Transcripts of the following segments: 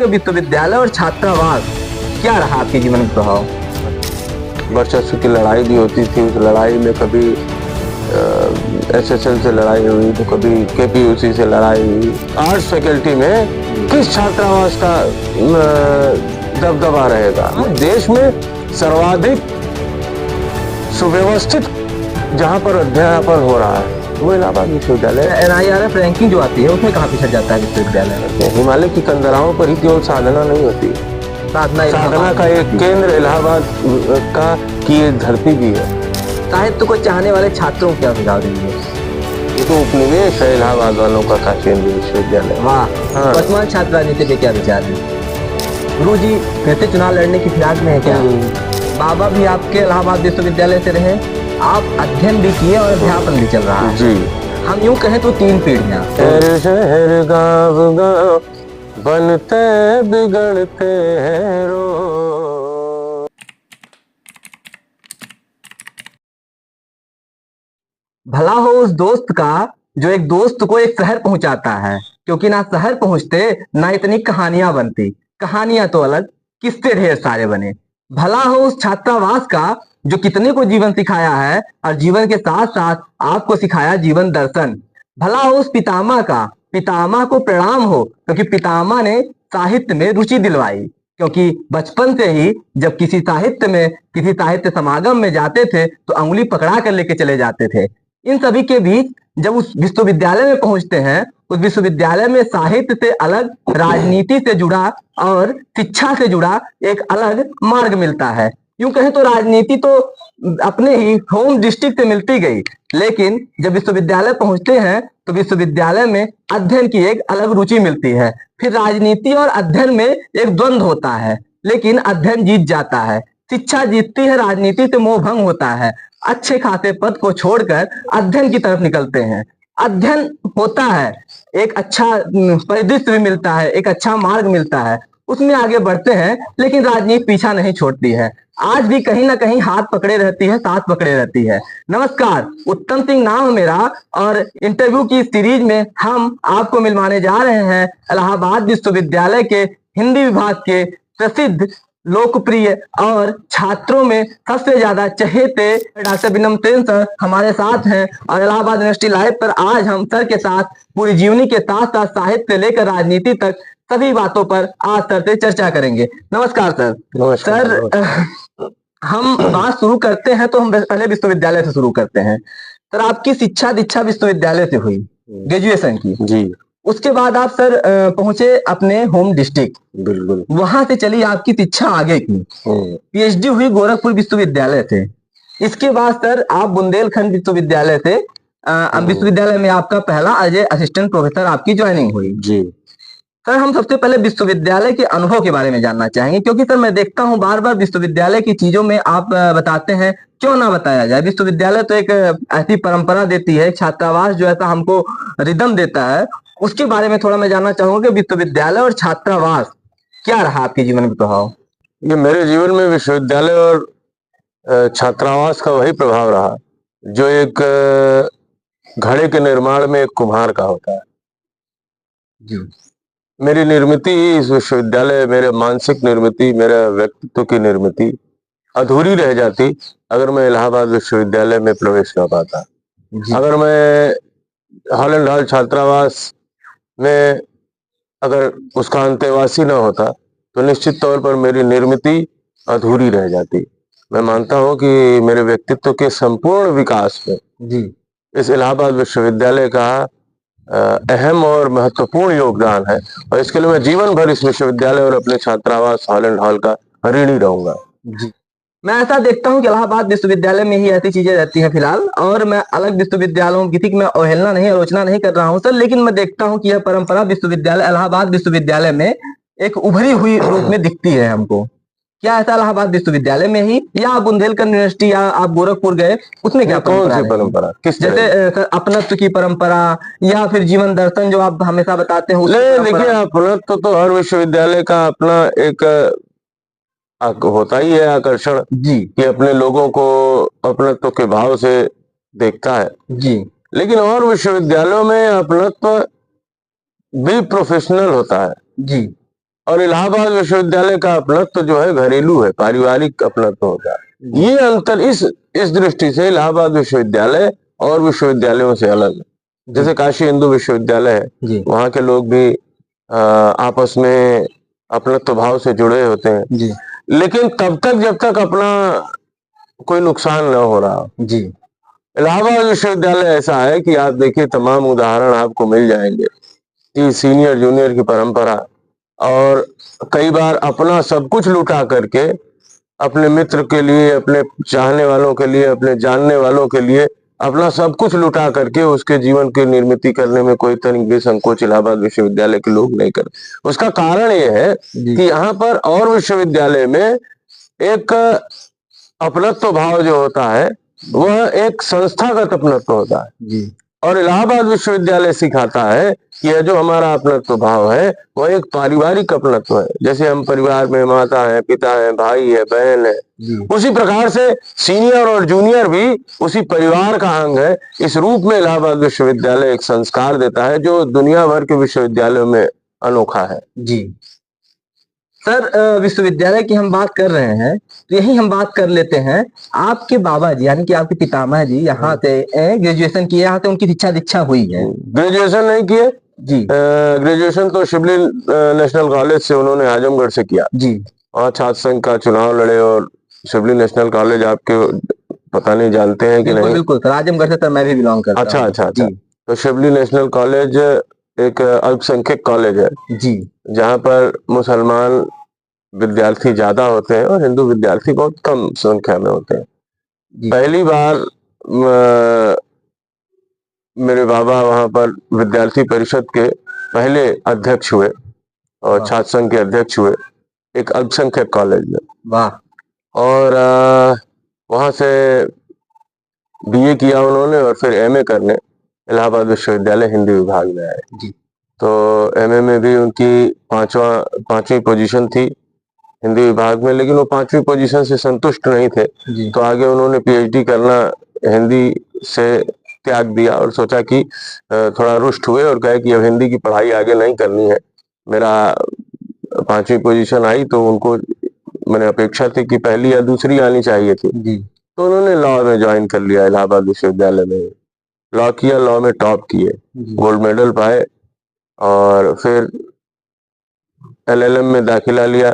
विश्वविद्यालय और छात्रावास क्या रहा आपके जीवन में प्रभाव? वर्चस्व की लड़ाई भी होती थी। उस लड़ाई में कभी एसएसएल से लड़ाई हुई तो कभी केपीयूसी से लड़ाई हुई। आर्ट्स फैकल्टी में किस छात्रावास का दबदबा रहेगा? देश में सर्वाधिक सुव्यवस्थित जहाँ पर अध्यापन हो रहा है वो इलाहाबाद विश्वविद्यालय। NIRF रैंकिंग जो आती है उसमें कहाँ पिछड़ जाता है विश्वविद्यालय? हिमालय की कंदराओं पर ही केवल साधना नहीं होती, साधना का एक केंद्र इलाहाबाद का की एक धरती भी है। साहित्य को चाहने वाले छात्रों को क्या सुझाव देंगे? ये तो उपनिवेश है इलाहाबाद वालों का केंद्रीय विश्वविद्यालय। वाह। हाँ। वर्तमान छात्र राजनीति पे क्या विचार है? गुरु जी फिर से चुनाव लड़ने की फिराक में है क्या? बाबा भी आपके इलाहाबाद विश्वविद्यालय से रहे, आप अध्ययन भी किए और अध्यापन भी चल रहा है जी। हम यूं कहें तो 3 पीढ़ियां। शहर गाँव गाँव बनते बिगड़ते हैं रोज। भला हो उस दोस्त का जो एक दोस्त को एक शहर पहुंचाता है, क्योंकि ना शहर पहुंचते ना इतनी कहानियां बनती। कहानियां तो अलग, किस्से ढेर सारे बने। भला हो उस छात्रावास का जो कितने को जीवन सिखाया है और जीवन के साथ साथ आपको सिखाया जीवन दर्शन। भला हो उस पितामह का, पितामह को प्रणाम हो, क्योंकि पितामह ने साहित्य में रुचि दिलवाई। क्योंकि बचपन से ही जब किसी साहित्य में, किसी साहित्य समागम में जाते थे तो अंगुली पकड़ा कर लेके चले जाते थे। इन सभी के बीच जब उस विश्वविद्यालय में पहुंचते हैं, उस विश्वविद्यालय में साहित्य से अलग राजनीति से जुड़ा और शिक्षा से जुड़ा एक अलग मार्ग मिलता है। यूं कहें तो राजनीति तो अपने ही होम डिस्ट्रिक्ट से मिलती गई, लेकिन जब विश्वविद्यालय पहुंचते हैं तो विश्वविद्यालय में अध्ययन की एक अलग रुचि मिलती है। फिर राजनीति और अध्ययन में एक द्वंद्व होता है, लेकिन अध्ययन जीत जाता है, शिक्षा जीतती है, राजनीति से मोह भंग होता है। अच्छे खासे पद को छोड़कर अध्ययन की तरफ निकलते हैं। अध्ययन होता है, एक अच्छा परिदृश्य भी मिलता है, एक अच्छा मार्ग मिलता है, उसमें आगे बढ़ते हैं, लेकिन राजनीति पीछा नहीं छोड़ती है। आज भी कहीं ना कहीं हाथ पकड़े रहती है, साथ पकड़े रहती है। नमस्कार, उत्तम सिंह नाम है मेरा और इंटरव्यू की सीरीज में हम आपको मिलवाने जा रहे हैं इलाहाबाद विश्वविद्यालय के हिंदी विभाग के प्रसिद्ध, लोकप्रिय और छात्रों में सबसे ज्यादा चहेते डॉक्टर विनम सेन सर हमारे साथ हैं। और इलाहाबाद यूनिवर्सिटी लाइव पर आज हम सर के साथ पूरी जीवनी के साथ साथ साहित्य से लेकर राजनीति तक सभी बातों पर आज सर से चर्चा करेंगे। नमस्कार सर। नमस्कार। सर हम बात शुरू करते हैं तो हम पहले विश्वविद्यालय से शुरू करते हैं। सर आपकी शिक्षा दीक्षा विश्वविद्यालय से हुई, ग्रेजुएशन की जी। उसके बाद आप सर पहुंचे अपने होम डिस्ट्रिक्ट। बिल्कुल। वहां से चली आपकी शिक्षा आगे की, PhD हुई गोरखपुर विश्वविद्यालय से। इसके बाद सर आप बुंदेलखंड विश्वविद्यालय से विश्वविद्यालय में आपका पहला एज ए असिस्टेंट प्रोफेसर आपकी ज्वाइनिंग हुई। जी। सर हम सबसे पहले विश्वविद्यालय के अनुभव के बारे में जानना चाहेंगे, क्योंकि सर मैं देखता हूँ बार बार विश्वविद्यालय की चीजों में आप बताते हैं, क्यों ना बताया जाए। विश्वविद्यालय तो एक ऐसी परंपरा देती है, छात्रावास जो ऐसा हमको रिदम देता है, उसके बारे में थोड़ा मैं जानना चाहूंगा कि विश्वविद्यालय और छात्रावास क्या रहा आपके जीवन में प्रभाव? ये मेरे जीवन में विश्वविद्यालय और छात्रावास का वही प्रभाव रहा जो एक घड़े के निर्माण में एक कुम्हार का होता है। जी। मेरी निर्मित इस विश्वविद्यालय, मेरे मानसिक निर्मित, मेरे व्यक्तित्व की निर्मित अधूरी रह जाती अगर मैं इलाहाबाद विश्वविद्यालय में प्रवेश कर पाता। अगर मैं हॉल एंड हॉल छात्रावास में अगर उसका अंतेवासी न होता तो निश्चित तौर पर मेरी निर्मित अधूरी रह जाती। मैं मानता हूं कि मेरे व्यक्तित्व के संपूर्ण विकास में जी इस इलाहाबाद विश्वविद्यालय का अहम और महत्वपूर्ण योगदान है, और इसके लिए मैं जीवन भर इस विश्वविद्यालय और अपने छात्रावास हॉल एंड हॉल का ऋणी रहूंगा। जी। मैं ऐसा देखता हूँ कि इलाहाबाद विश्वविद्यालय में ही ऐसी चीजें रहती हैं फिलहाल, और मैं अलग विश्वविद्यालयों की मैं अवहेलना नहीं, आलोचना नहीं कर रहा हूँ सर, लेकिन मैं देखता हूँ कि यह परंपरा विश्वविद्यालय, इलाहाबाद विश्वविद्यालय में एक उभरी हुई रूप में दिखती है हमको। क्या ऐसा इलाहाबाद विश्वविद्यालय में ही, या आप बुंदेलखंड यूनिवर्सिटी या आप गोरखपुर गए उसमें क्या कौन सी परंपरा? किस जैसे अपनत्व की परंपरा या फिर जीवन दर्शन जो आप हमेशा बताते हो? देखिए, अपनत्व तो हर विश्वविद्यालय का अपना एक होता ही है आकर्षण जी, कि अपने लोगों को अपनत्व के भाव से देखता है जी। लेकिन और विश्वविद्यालयों में अपनत्व भी प्रोफेशनल होता है जी। और इलाहाबाद विश्वविद्यालय का अपनत्व जो है घरेलू है, पारिवारिक अपनत्व होता है। ये अंतर इस दृष्टि से इलाहाबाद विश्वविद्यालय और विश्वविद्यालयों से अलग है। जैसे काशी हिंदू विश्वविद्यालय है, वहाँ के लोग भी आपस में अपनत्व भाव से जुड़े होते हैं जी। लेकिन तब तक जब तक अपना कोई नुकसान न हो रहा हो। जी। इलाहाबाद विश्वविद्यालय ऐसा है कि आप देखिए तमाम उदाहरण आपको मिल जाएंगे कि सीनियर जूनियर की परंपरा और कई बार अपना सब कुछ लुटा करके अपने मित्र के लिए, अपने चाहने वालों के लिए, अपने जानने वालों के लिए अपना सब कुछ लुटा करके उसके जीवन की निर्मिति करने में कोई तनिक संकोच इलाहाबाद विश्वविद्यालय के लोग नहीं करते। उसका कारण ये है कि यहाँ पर और विश्वविद्यालय में एक अपनत्व भाव जो होता है वह एक संस्थागत अपनत्व होता है जी। और इलाहाबाद विश्वविद्यालय सिखाता है कि यह जो हमारा अपनत्व भाव है वह एक पारिवारिक अपनत्व है। जैसे हम परिवार में माता है, पिता है, भाई है, बहन है, उसी प्रकार से सीनियर और जूनियर भी उसी परिवार का अंग है। इस रूप में इलाहाबाद विश्वविद्यालय एक संस्कार देता है जो दुनिया भर के विश्वविद्यालयों में अनोखा है। जी सर, विश्वविद्यालय की हम बात कर रहे हैं तो यही हम बात कर लेते हैं। आपके बाबा जी यानी कि आपके पितामह जी यहाँ से ग्रेजुएशन किए, यहाँ से उनकी शिक्षा दीक्षा हुई है? ग्रेजुएशन नहीं किए जी। ग्रेजुएशन तो शिवली नेशनल कॉलेज से उन्होंने आजमगढ़ से किया जी। और छात्र संघ का चुनाव लड़े और शिवली नेशनल कॉलेज आपके पता नहीं जानते हैं कि नहीं? बिल्कुल सर, आजमगढ़ से तो मैं भी बिलोंग करता अच्छा हूँ। अच्छा अच्छा। तो शिवली नेशनल कॉलेज एक अल्पसंख्यक कॉलेज है जी, जहाँ पर मुसलमान विद्यार्थी ज्यादा होते हैं और हिंदू विद्यार्थी बहुत कम संख्या में होते हैं। पहली बार मेरे बाबा वहां पर विद्यार्थी परिषद के पहले अध्यक्ष हुए और छात्र संघ के अध्यक्ष हुए एक अल्पसंख्यक कॉलेज में। वाह। और वहां से बीए किया उन्होंने और फिर एमए करने इलाहाबाद विश्वविद्यालय हिंदी विभाग में आए। जी। तो एमए में भी उनकी पांचवी पोजीशन थी हिंदी विभाग में, लेकिन वो पांचवी पोजीशन से संतुष्ट नहीं थे। तो आगे उन्होंने पीएचडी करना हिंदी से त्याग दिया और सोचा कि थोड़ा रुष्ट हुए और कहे कि अब हिंदी की पढ़ाई आगे नहीं करनी है। मेरा पांचवी पोजीशन आई तो उनको मैंने अपेक्षा थी कि पहली या दूसरी आनी चाहिए थी। जी। तो उन्होंने लॉ में ज्वाइन कर लिया इलाहाबाद विश्वविद्यालय में, लॉ किया, लॉ में टॉप किए, गोल्ड मेडल पाए और फिर एलएलएम में दाखिला लिया।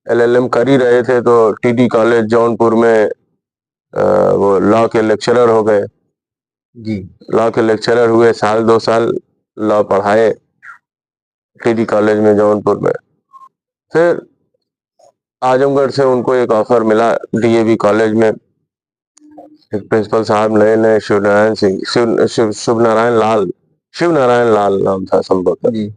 एलएलएम कर ही रहे थे तो टीडी कॉलेज जौनपुर में वो लॉ के लेक्चरर हो गए। जी। लॉ के लेक्चरर हुए, साल 2 साल लॉ पढ़ाए टीडी कॉलेज में जौनपुर में। फिर आजमगढ़ से उनको एक ऑफर मिला डीएवी कॉलेज में। एक प्रिंसिपल साहब नए शिवनारायण लाल नाम था संभवतः।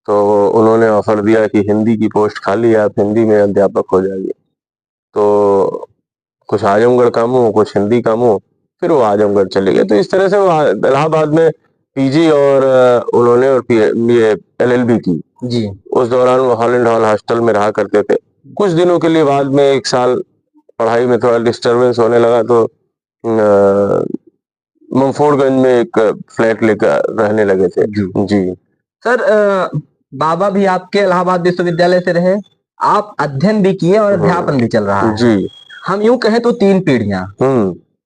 तो उन्होंने ऑफर दिया कि हिंदी की पोस्ट खाली है, आप हिंदी में अध्यापक हो जाइए। तो कुछ आजमगढ़ का मुंह, कुछ हिंदी का मुंह, फिर वो आजमगढ़ चले गए। तो इस तरह से वो इलाहाबाद में पीजी और उन्होंने और एलएलबी की। जी। उस दौरान वो हॉलैंड हॉल हॉस्टल में रहा करते थे। कुछ दिनों के लिए बाद में 1 साल पढ़ाई में थोड़ा डिस्टरबेंस होने लगा तो मंफोड़गंज में एक फ्लैट लेकर रहने लगे थे। जी सर, बाबा भी आपके इलाहाबाद विश्वविद्यालय से रहे, आप अध्ययन भी किए और अध्यापन भी चल रहा है। जी। हम यूं कहें तो 3 पीढ़ियां।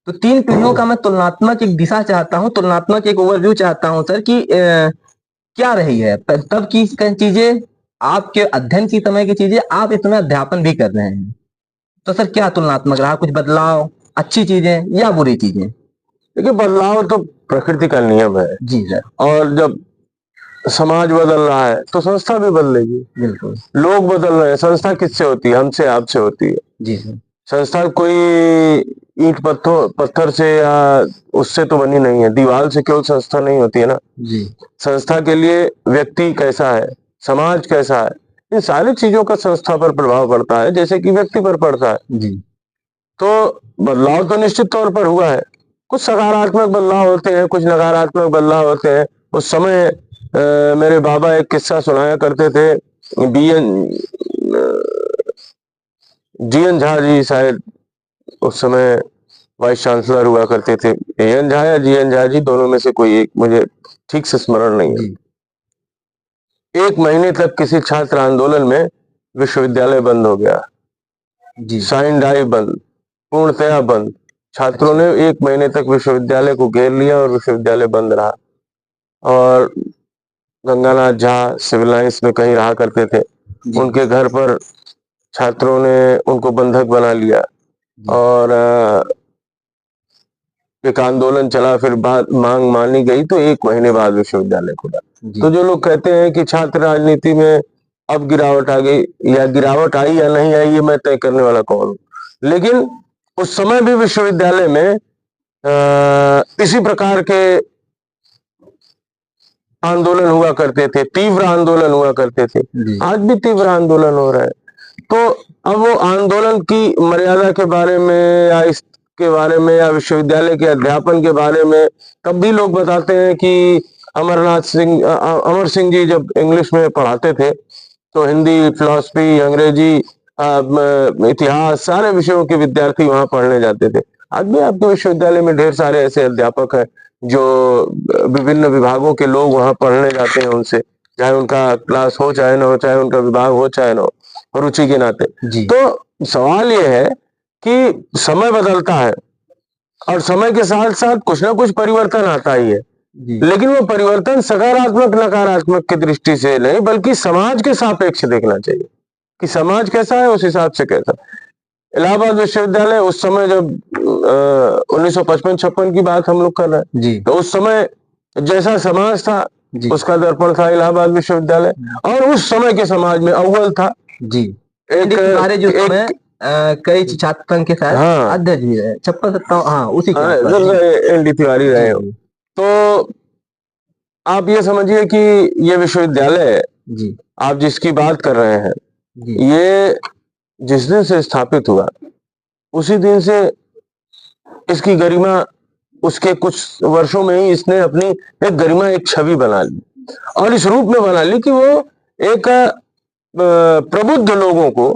तो 3 पीढ़ियों का मैं तुलनात्मक एक दिशा चाहता हूँ, तुलनात्मक एक ओवरव्यू चाहता हूँ सर कि क्या रही है तब की चीजें, आपके अध्ययन की समय की चीजें, आप इस समय अध्यापन भी कर रहे हैं, तो सर क्या तुलनात्मक रहा? कुछ बदलाव, अच्छी चीजें या बुरी चीजें? देखिए, बदलाव तो प्रकृति का नियम है। जी सर। और जब समाज बदल रहा है तो संस्था भी बदलेगी। बिल्कुल। लोग बदल रहे हैं, संस्था किससे होती है? हमसे, आपसे होती है। जी सर। संस्था कोई ईंट पत्थर से या उससे तो बनी नहीं है, दीवार से केवल संस्था नहीं होती है ना। जी। संस्था के लिए व्यक्ति कैसा है, समाज कैसा है, इन सारी चीजों का संस्था पर प्रभाव पड़ता है जैसे कि व्यक्ति पर पड़ता है। जी। तो बदलाव तो निश्चित तौर पर हुआ है। कुछ सकारात्मक बदलाव होते हैं, कुछ नकारात्मक बदलाव होते हैं। उस समय मेरे बाबा एक किस्सा सुनाया करते थे। जीएन झा जी शायद उस समय वाइस चांसलर हुआ करते थे। एएन झा या जीएन झा जी, दोनों में से कोई एक, मुझे ठीक से स्मरण नहीं है। 1 महीने तक किसी छात्र आंदोलन में विश्वविद्यालय बंद हो गया, जी। साइन डाइव बंद, पूर्णतया बंद। छात्रों अच्छा। ने 1 महीने तक विश्वविद्यालय को घेर लिया और विश्वविद्यालय बंद रहा। और गंगानाथ झा सिविल लाइंस में कहीं रहा करते थे, जी। उनके घर पर छात्रों ने उनको बंधक बना लिया जी। और एक आंदोलन चला, फिर बाद मांग मानी गई तो 1 महीने बाद विश्वविद्यालय खुला। जी। तो जो लोग कहते हैं कि छात्र राजनीति में अब गिरावट आ गई, या गिरावट आई या नहीं आई, ये मैं तय करने वाला कौन हूं। लेकिन उस समय भी विश्वविद्यालय में इसी प्रकार के आंदोलन हुआ करते थे, तीव्र आंदोलन हुआ करते थे। जी। आज भी तीव्र आंदोलन हो रहा है। तो अब वो आंदोलन की मर्यादा के बारे में या इसके बारे में या विश्वविद्यालय के अध्यापन के बारे में तब भी लोग बताते हैं कि अमर सिंह जी जब इंग्लिश में पढ़ाते थे तो हिंदी, फिलॉसफी, अंग्रेजी, इतिहास, सारे विषयों के विद्यार्थी वहां पढ़ने जाते थे। आज भी आपके विश्वविद्यालय में ढेर सारे ऐसे अध्यापक हैं जो विभिन्न विभागों के लोग वहां पढ़ने जाते हैं उनसे, चाहे उनका क्लास हो चाहे ना हो, चाहे उनका विभाग हो चाहे ना हो, रुचि के नाते। जी। तो सवाल ये है कि समय बदलता है और समय के साथ साथ कुछ ना कुछ परिवर्तन आता ही है, जी। लेकिन वो परिवर्तन सकारात्मक नकारात्मक की दृष्टि से नहीं बल्कि समाज के सापेक्ष देखना चाहिए कि समाज कैसा है उस हिसाब से कैसा। इलाहाबाद विश्वविद्यालय उस समय जब 1955-56 की बात हम लोग कर रहे हैं, जी। तो उस समय जैसा समाज था जी। उसका दर्पण था इलाहाबाद विश्वविद्यालय, और उस समय के समाज में अव्वल था। जी। एक हमारे जो समय एक कई छात्र संघ के शायद हाँ अध्यक्ष भी रहे, 56-57, हाँ उसी के आसपास। L D Tiwari ji. रहे हो। जी। तो आप ये समझिए कि ये विश्वविद्यालय जी। आप जिसकी बात कर रहे हैं, जी। ये जिस दिन से स्थापित हुआ उसी दिन से इसकी गरिमा, उसके कुछ वर्षों में ही इसने अपनी एक गरिमा, एक छवि बना ली, और इस रूप में बना ली कि वो एक प्रबुद्ध लोगों को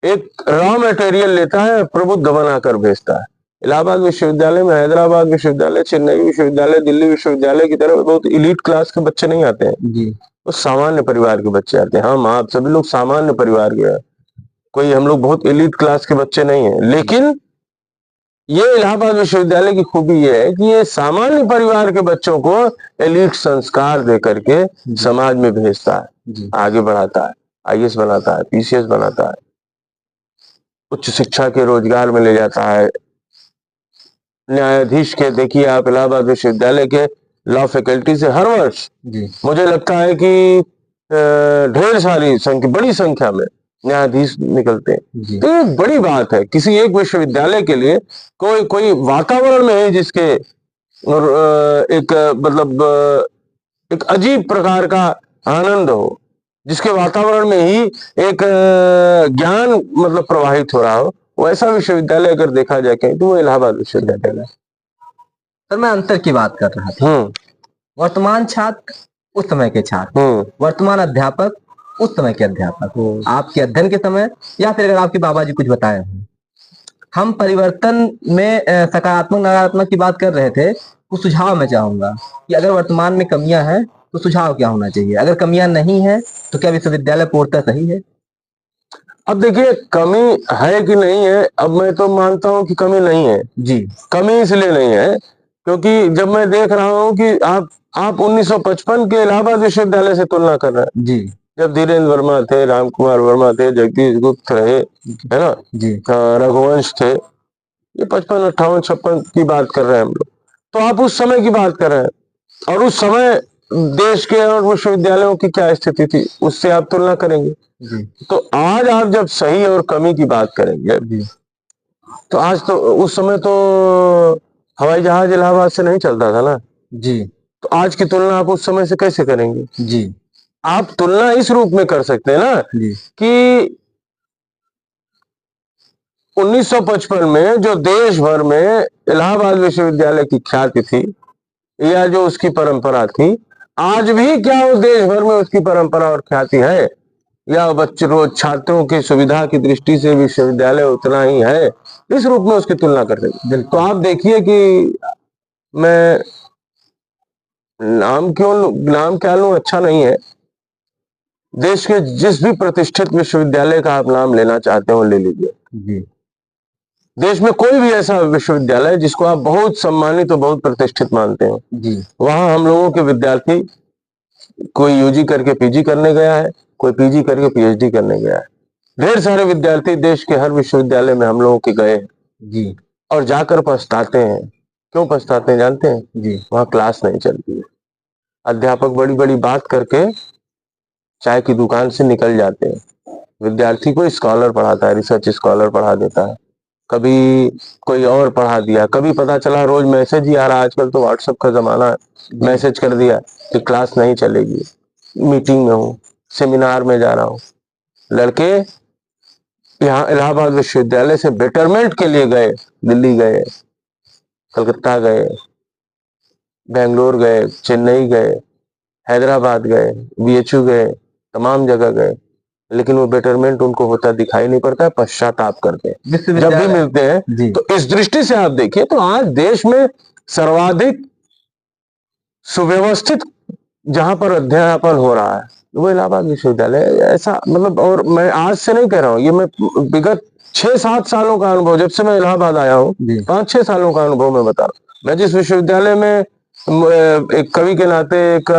एक रॉ मटेरियल लेता है, प्रबुद्ध बनाकर भेजता है। इलाहाबाद विश्वविद्यालय में हैदराबाद विश्वविद्यालय, चेन्नई विश्वविद्यालय, दिल्ली विश्वविद्यालय की तरह बहुत इलीट क्लास के बच्चे नहीं आते हैं, जी। वो सामान्य परिवार के बच्चे आते हैं। हम आप सभी लोग सामान्य परिवार के हैं, कोई हम लोग बहुत एलीट क्लास के बच्चे नहीं है। लेकिन ये इलाहाबाद विश्वविद्यालय की खूबी ये है कि ये सामान्य परिवार के बच्चों को एलीट संस्कार दे करके समाज में भेजता है, आगे बढ़ाता है, आईएएस बनाता है, पीसीएस बनाता है, उच्च शिक्षा के रोजगार में ले जाता है। न्यायाधीश के देखिए आप इलाहाबाद विश्वविद्यालय के लॉ फैकल्टी से हर वर्ष मुझे लगता है कि ढेर सारी संख्या, बड़ी संख्या में न्यायाधीश निकलते हैं। तो ये बड़ी बात है किसी एक विश्वविद्यालय के लिए, कोई वातावरण में है जिसके एक मतलब एक अजीब प्रकार का आनंद हो, जिसके वातावरण में ही एक ज्ञान मतलब प्रवाहित हो रहा हो, वैसा विश्वविद्यालय अगर देखा जाए कहीं तो वो इलाहाबाद विश्वविद्यालय है। सर मैं अंतर की बात कर रहा था। वर्तमान छात्र उस समय के छात्र, वर्तमान अध्यापक उस समय के अध्यापक, आपके अध्ययन के समय या फिर अगर आपके बाबा जी कुछ बताए हों। हम परिवर्तन में सकारात्मक नकारात्मक की बात कर रहे थे, कुछ सुझाव मैं चाहूंगा कि अगर वर्तमान में कमियां हैं तो सुझाव क्या होना चाहिए, अगर कमियां नहीं है तो क्या विश्वविद्यालय पूर्णतः सही है? अब देखिए कमी है कि नहीं है, अब मैं तो मानता हूं कि कमी नहीं है जी। कमी इसलिए नहीं है क्योंकि जब मैं देख रहा हूं कि आप 1955 के इलाहाबाद विश्वविद्यालय से तुलना कर रहे हैं जी, जब धीरेन्द्र वर्मा थे, राम कुमार वर्मा थे, जगदीश गुप्त रहे, है ना जी, रघुवंश थे, ये 55, 58, 56 की बात कर रहे हैं हम लोग। तो आप उस समय की बात कर रहे हैं, और उस समय देश के और विश्वविद्यालयों की क्या स्थिति थी उससे आप तुलना करेंगे जी। तो आज आप जब सही और कमी की बात करेंगे जी, तो आज तो उस समय तो हवाई जहाज इलाहाबाद से नहीं चलता था ना जी, तो आज की तुलना आप उस समय से कैसे करेंगे जी? आप तुलना इस रूप में कर सकते हैं ना जी, कि 1955 में जो देश भर में इलाहाबाद विश्वविद्यालय की ख्याति थी या जो उसकी परंपरा थी, आज भी क्या वो देश भर में उसकी परंपरा और ख्याति है, या बच्चों रोज छात्रों की सुविधा की दृष्टि से विश्वविद्यालय उतना ही है, इस रूप में उसकी तुलना कर रही। तो आप देखिए कि मैं नाम क्या लूं अच्छा नहीं है, देश के जिस भी प्रतिष्ठित विश्वविद्यालय का आप नाम लेना चाहते हो ले लीजिए। जी देश में कोई भी ऐसा विश्वविद्यालय जिसको आप बहुत सम्मानित और बहुत प्रतिष्ठित मानते हो, जी वहां हम लोगों के विद्यार्थी, कोई यूजी करके पीजी करने गया है, कोई पीजी करके पीएचडी करने गया है। ढेर सारे विद्यार्थी देश के हर विश्वविद्यालय में हम लोगों के गए हैं जी और जाकर पछताते हैं। क्यों पछताते हैं जानते हैं? जी वहां क्लास नहीं चलती है। अध्यापक बड़ी बड़ी बात करके चाय की दुकान से निकल जाते हैं। विद्यार्थी को स्कॉलर पढ़ाता है, रिसर्च स्कॉलर पढ़ा देता है, कभी कोई और पढ़ा दिया, कभी पता चला रोज मैसेज ही आ रहा है, आजकल तो व्हाट्सएप का जमाना है, मैसेज कर दिया कि क्लास नहीं चलेगी, मीटिंग में हूँ, सेमिनार में जा रहा हूँ। लड़के यहाँ इलाहाबाद विश्वविद्यालय से बेटरमेंट के लिए गए, दिल्ली गए, कलकत्ता गए, बेंगलोर गए, चेन्नई गए, हैदराबाद गए, बीएचयू गए, तमाम जगह गए, लेकिन वो बेटरमेंट उनको होता दिखाई नहीं पड़ता है, पश्चाताप करते हैं जब भी विश्वविद्यालय मिलते हैं। जी तो इस दृष्टि से आप देखिए तो आज देश में सर्वाधिक सुव्यवस्थित जहां पर अध्यापन हो रहा है वो इलाहाबाद विश्वविद्यालय है। ऐसा मतलब, और मैं आज से नहीं कह रहा हूँ, ये मैं विगत 6-7 सालों का अनुभव, जब से मैं इलाहाबाद आया हूँ, जी 5-6 सालों का अनुभव मैं बता रहा हूँ। मैं जिस विश्वविद्यालय में एक कवि के नाते, एक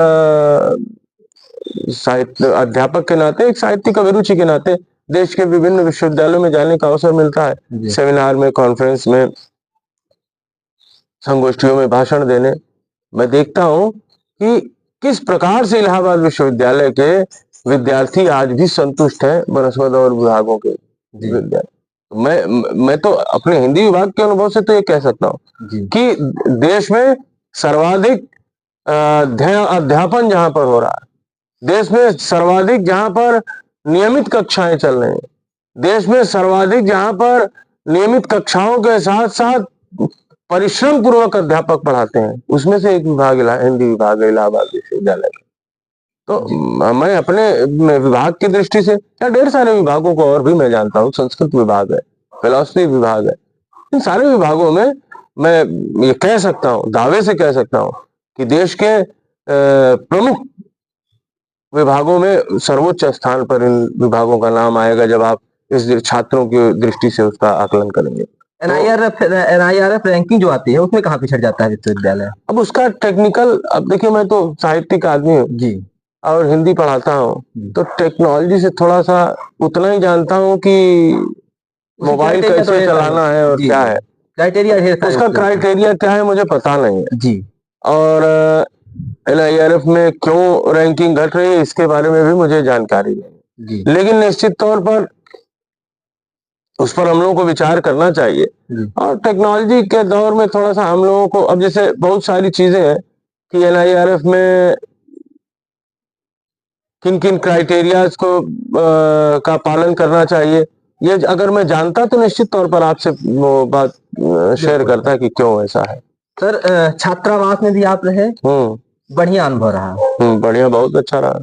साहित्य अध्यापक के नाते, एक साहित्यिक अभिरुचि के नाते देश के विभिन्न विश्वविद्यालयों में जाने का अवसर मिलता है, जी सेमिनार में, कॉन्फ्रेंस में, संगोष्ठियों में भाषण देने। मैं देखता हूँ कि किस प्रकार से इलाहाबाद विश्वविद्यालय के विद्यार्थी आज भी संतुष्ट हैं बनस्पत और विभागों के जी विद्यार्थी। मैं तो अपने हिंदी विभाग के अनुभव से तो ये कह सकता हूँ जी कि देश में सर्वाधिक अध्यापन जहां पर हो रहा है, देश में सर्वाधिक जहां पर नियमित कक्षाएं चल रही हैं, देश में सर्वाधिक जहां पर नियमित कक्षाओं के साथ साथ परिश्रम पूर्वक अध्यापक पढ़ाते हैं, उसमें से एक विभाग हिंदी विभाग है इलाहाबाद विश्वविद्यालय का। तो मैं अपने विभाग की दृष्टि से, या ढेर सारे विभागों को और भी मैं जानता हूँ, संस्कृत विभाग है, फिलॉसफी विभाग है, इन सारे विभागों में मैं ये कह सकता हूँ, दावे से कह सकता हूँ कि देश के प्रमुख विभागों में सर्वोच्च स्थान पर इन विभागों का नाम आएगा जब आप इस छात्रों की दृष्टि से उसका आकलन करेंगे। एनआईआरएफ रैंकिंग जो आती है उसमें कहाँ पिछड़ जाता है विश्वविद्यालय? अब उसका टेक्निकल, अब देखिए मैं तो साहित्यिक आदमी हूँ जी और हिंदी पढ़ाता हूँ, जी तो टेक्नोलॉजी से थोड़ा सा उतना ही जानता हूँ कि उसकी मोबाइल क्राइटेरिया तो कैसे है चलाना है और जी क्या जी है, क्राइटेरिया ढेर सारे उसका उसके होते हैं। क्राइटेरिया क्या है मुझे पता नहीं है। जी और एनआईआरएफ में क्यों रैंकिंग घट रही है इसके बारे में भी मुझे जानकारी नहीं है, जी लेकिन निश्चित तौर पर उस पर हम लोगों को विचार करना चाहिए। जी और टेक्नोलॉजी के दौर में थोड़ा सा हम लोगों को, अब जैसे बहुत सारी चीजें हैं कि एनआईआरएफ में किन किन क्राइटेरियाज को का पालन करना चाहिए, ये अगर मैं जानता तो निश्चित तौर पर आपसे वो बात शेयर करता कि क्यों ऐसा है। सर छात्रावास में भी आप रहे, बढ़िया अनुभव रहा? बढ़िया, बहुत अच्छा रहा।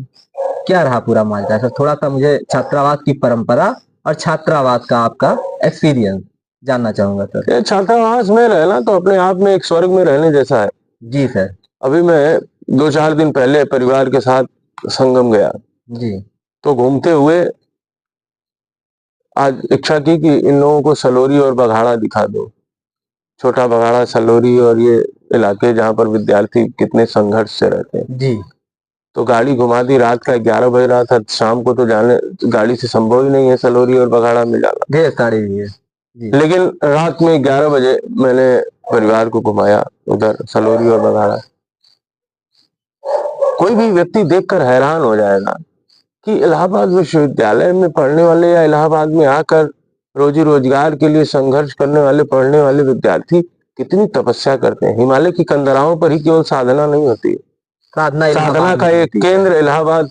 क्या रहा पूरा माजरा सर? थोड़ा सा मुझे छात्रावास की परंपरा और छात्रावास का आपका एक्सपीरियंस जानना चाहूंगा सर। ये छात्रावास में रहना तो अपने आप में एक स्वर्ग में रहने जैसा है। जी सर। अभी मैं 2-4 दिन पहले परिवार के साथ संगम गया, जी तो घूमते हुए आज इच्छा की कि इन लोगों को सलोरी और बघाड़ा दिखा दो, छोटा बघाड़ा, सलोरी और ये इलाके जहाँ पर विद्यार्थी कितने संघर्ष से रहते हैं। जी तो गाड़ी घुमा दी, रात का 11 बज रहा था, शाम को तो जाने गाड़ी से संभव ही नहीं है सलोरी और बघाड़ा में जाना, ढेर सारे भी है जी। लेकिन रात में 11 बजे मैंने परिवार को घुमाया उधर सलोरी और बघाड़ा। कोई भी व्यक्ति देखकर हैरान हो जाएगा कि इलाहाबाद विश्वविद्यालय में पढ़ने वाले या इलाहाबाद में आकर रोजी रोजगार के लिए संघर्ष करने वाले पढ़ने वाले विद्यार्थी कितनी तपस्या करते हैं। हिमालय की कंदराओं पर ही केवल साधना नहीं होती, साधना का एक केंद्र इलाहाबाद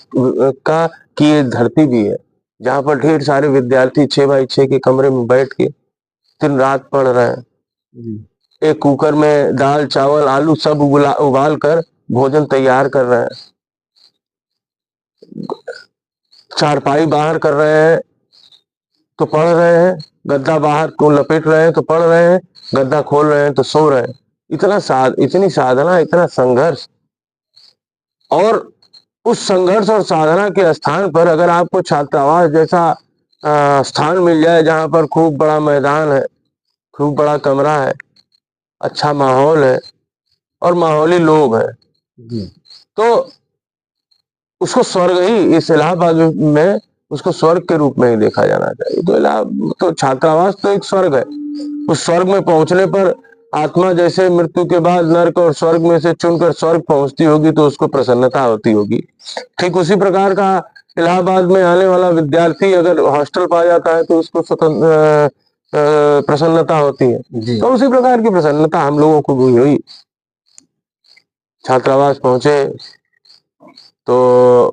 का की ये धरती भी है, जहाँ पर ढेर सारे विद्यार्थी 6x6 के कमरे में बैठ के दिन रात पढ़ रहे हैं। एक कुकर में दाल चावल आलू सब उबाल कर भोजन तैयार कर रहे हैं, चारपाई बाहर कर रहे हैं तो पढ़ रहे हैं, गद्दा बाहर को लपेट रहे हैं तो पढ़ रहे हैं, गद्दा खोल रहे हैं तो सो रहे हैं। इतनी साधना, इतना संघर्ष, और उस संघर्ष और साधना के स्थान पर अगर आपको छात्रावास जैसा स्थान मिल जाए जहां पर खूब बड़ा मैदान है, खूब बड़ा कमरा है, अच्छा माहौल है और माहौली लोग हैं, जी तो उसको स्वर्ग ही इस इलाहाबाद में उसको स्वर्ग के रूप में ही देखा जाना चाहिए। तो तो छात्रावास तो एक स्वर्ग है। उस स्वर्ग में पहुंचने पर आत्मा जैसे मृत्यु के बाद नर्क और स्वर्ग में से चुनकर स्वर्ग पहुंचती होगी तो उसको प्रसन्नता होती होगी। ठीक उसी प्रकार का इलाहाबाद में आने वाला विद्यार्थी अगर हॉस्टल पा जाता है तो उसको प्रसन्नता होती है। जी तो उसी प्रकार की प्रसन्नता हम लोगों को भी हुई। छात्रावास पहुंचे तो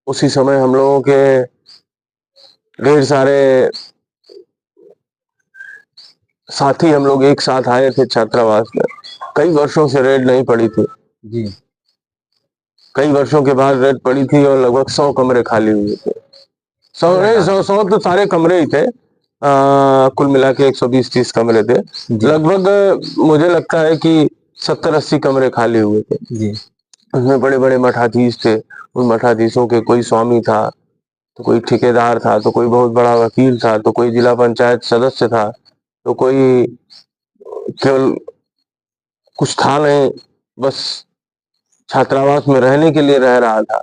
उसी समय हम लोगों के ढेर सारे साथी हम लोग एक साथ आए थे छात्रावास में। कई वर्षों से रेड नहीं पड़ी थी। जी कई वर्षों के बाद रेड पड़ी थी और लगभग 100 कमरे खाली हुए थे। 100 नहीं, 100 तो सारे कमरे ही थे। कुल मिला के 120-130 कमरे थे। जी लगभग मुझे लगता है कि 70-80 कमरे खाली हुए थे। जी उसमें बड़े बड़े मठाधीश थे। उन मठाधीशों के कोई स्वामी था, तो कोई ठेकेदार था, तो कोई बहुत बड़ा वकील था, तो कोई जिला पंचायत सदस्य था, तो कोई केवल कुछ था नहीं, बस छात्रावास में रहने के लिए रह रहा था।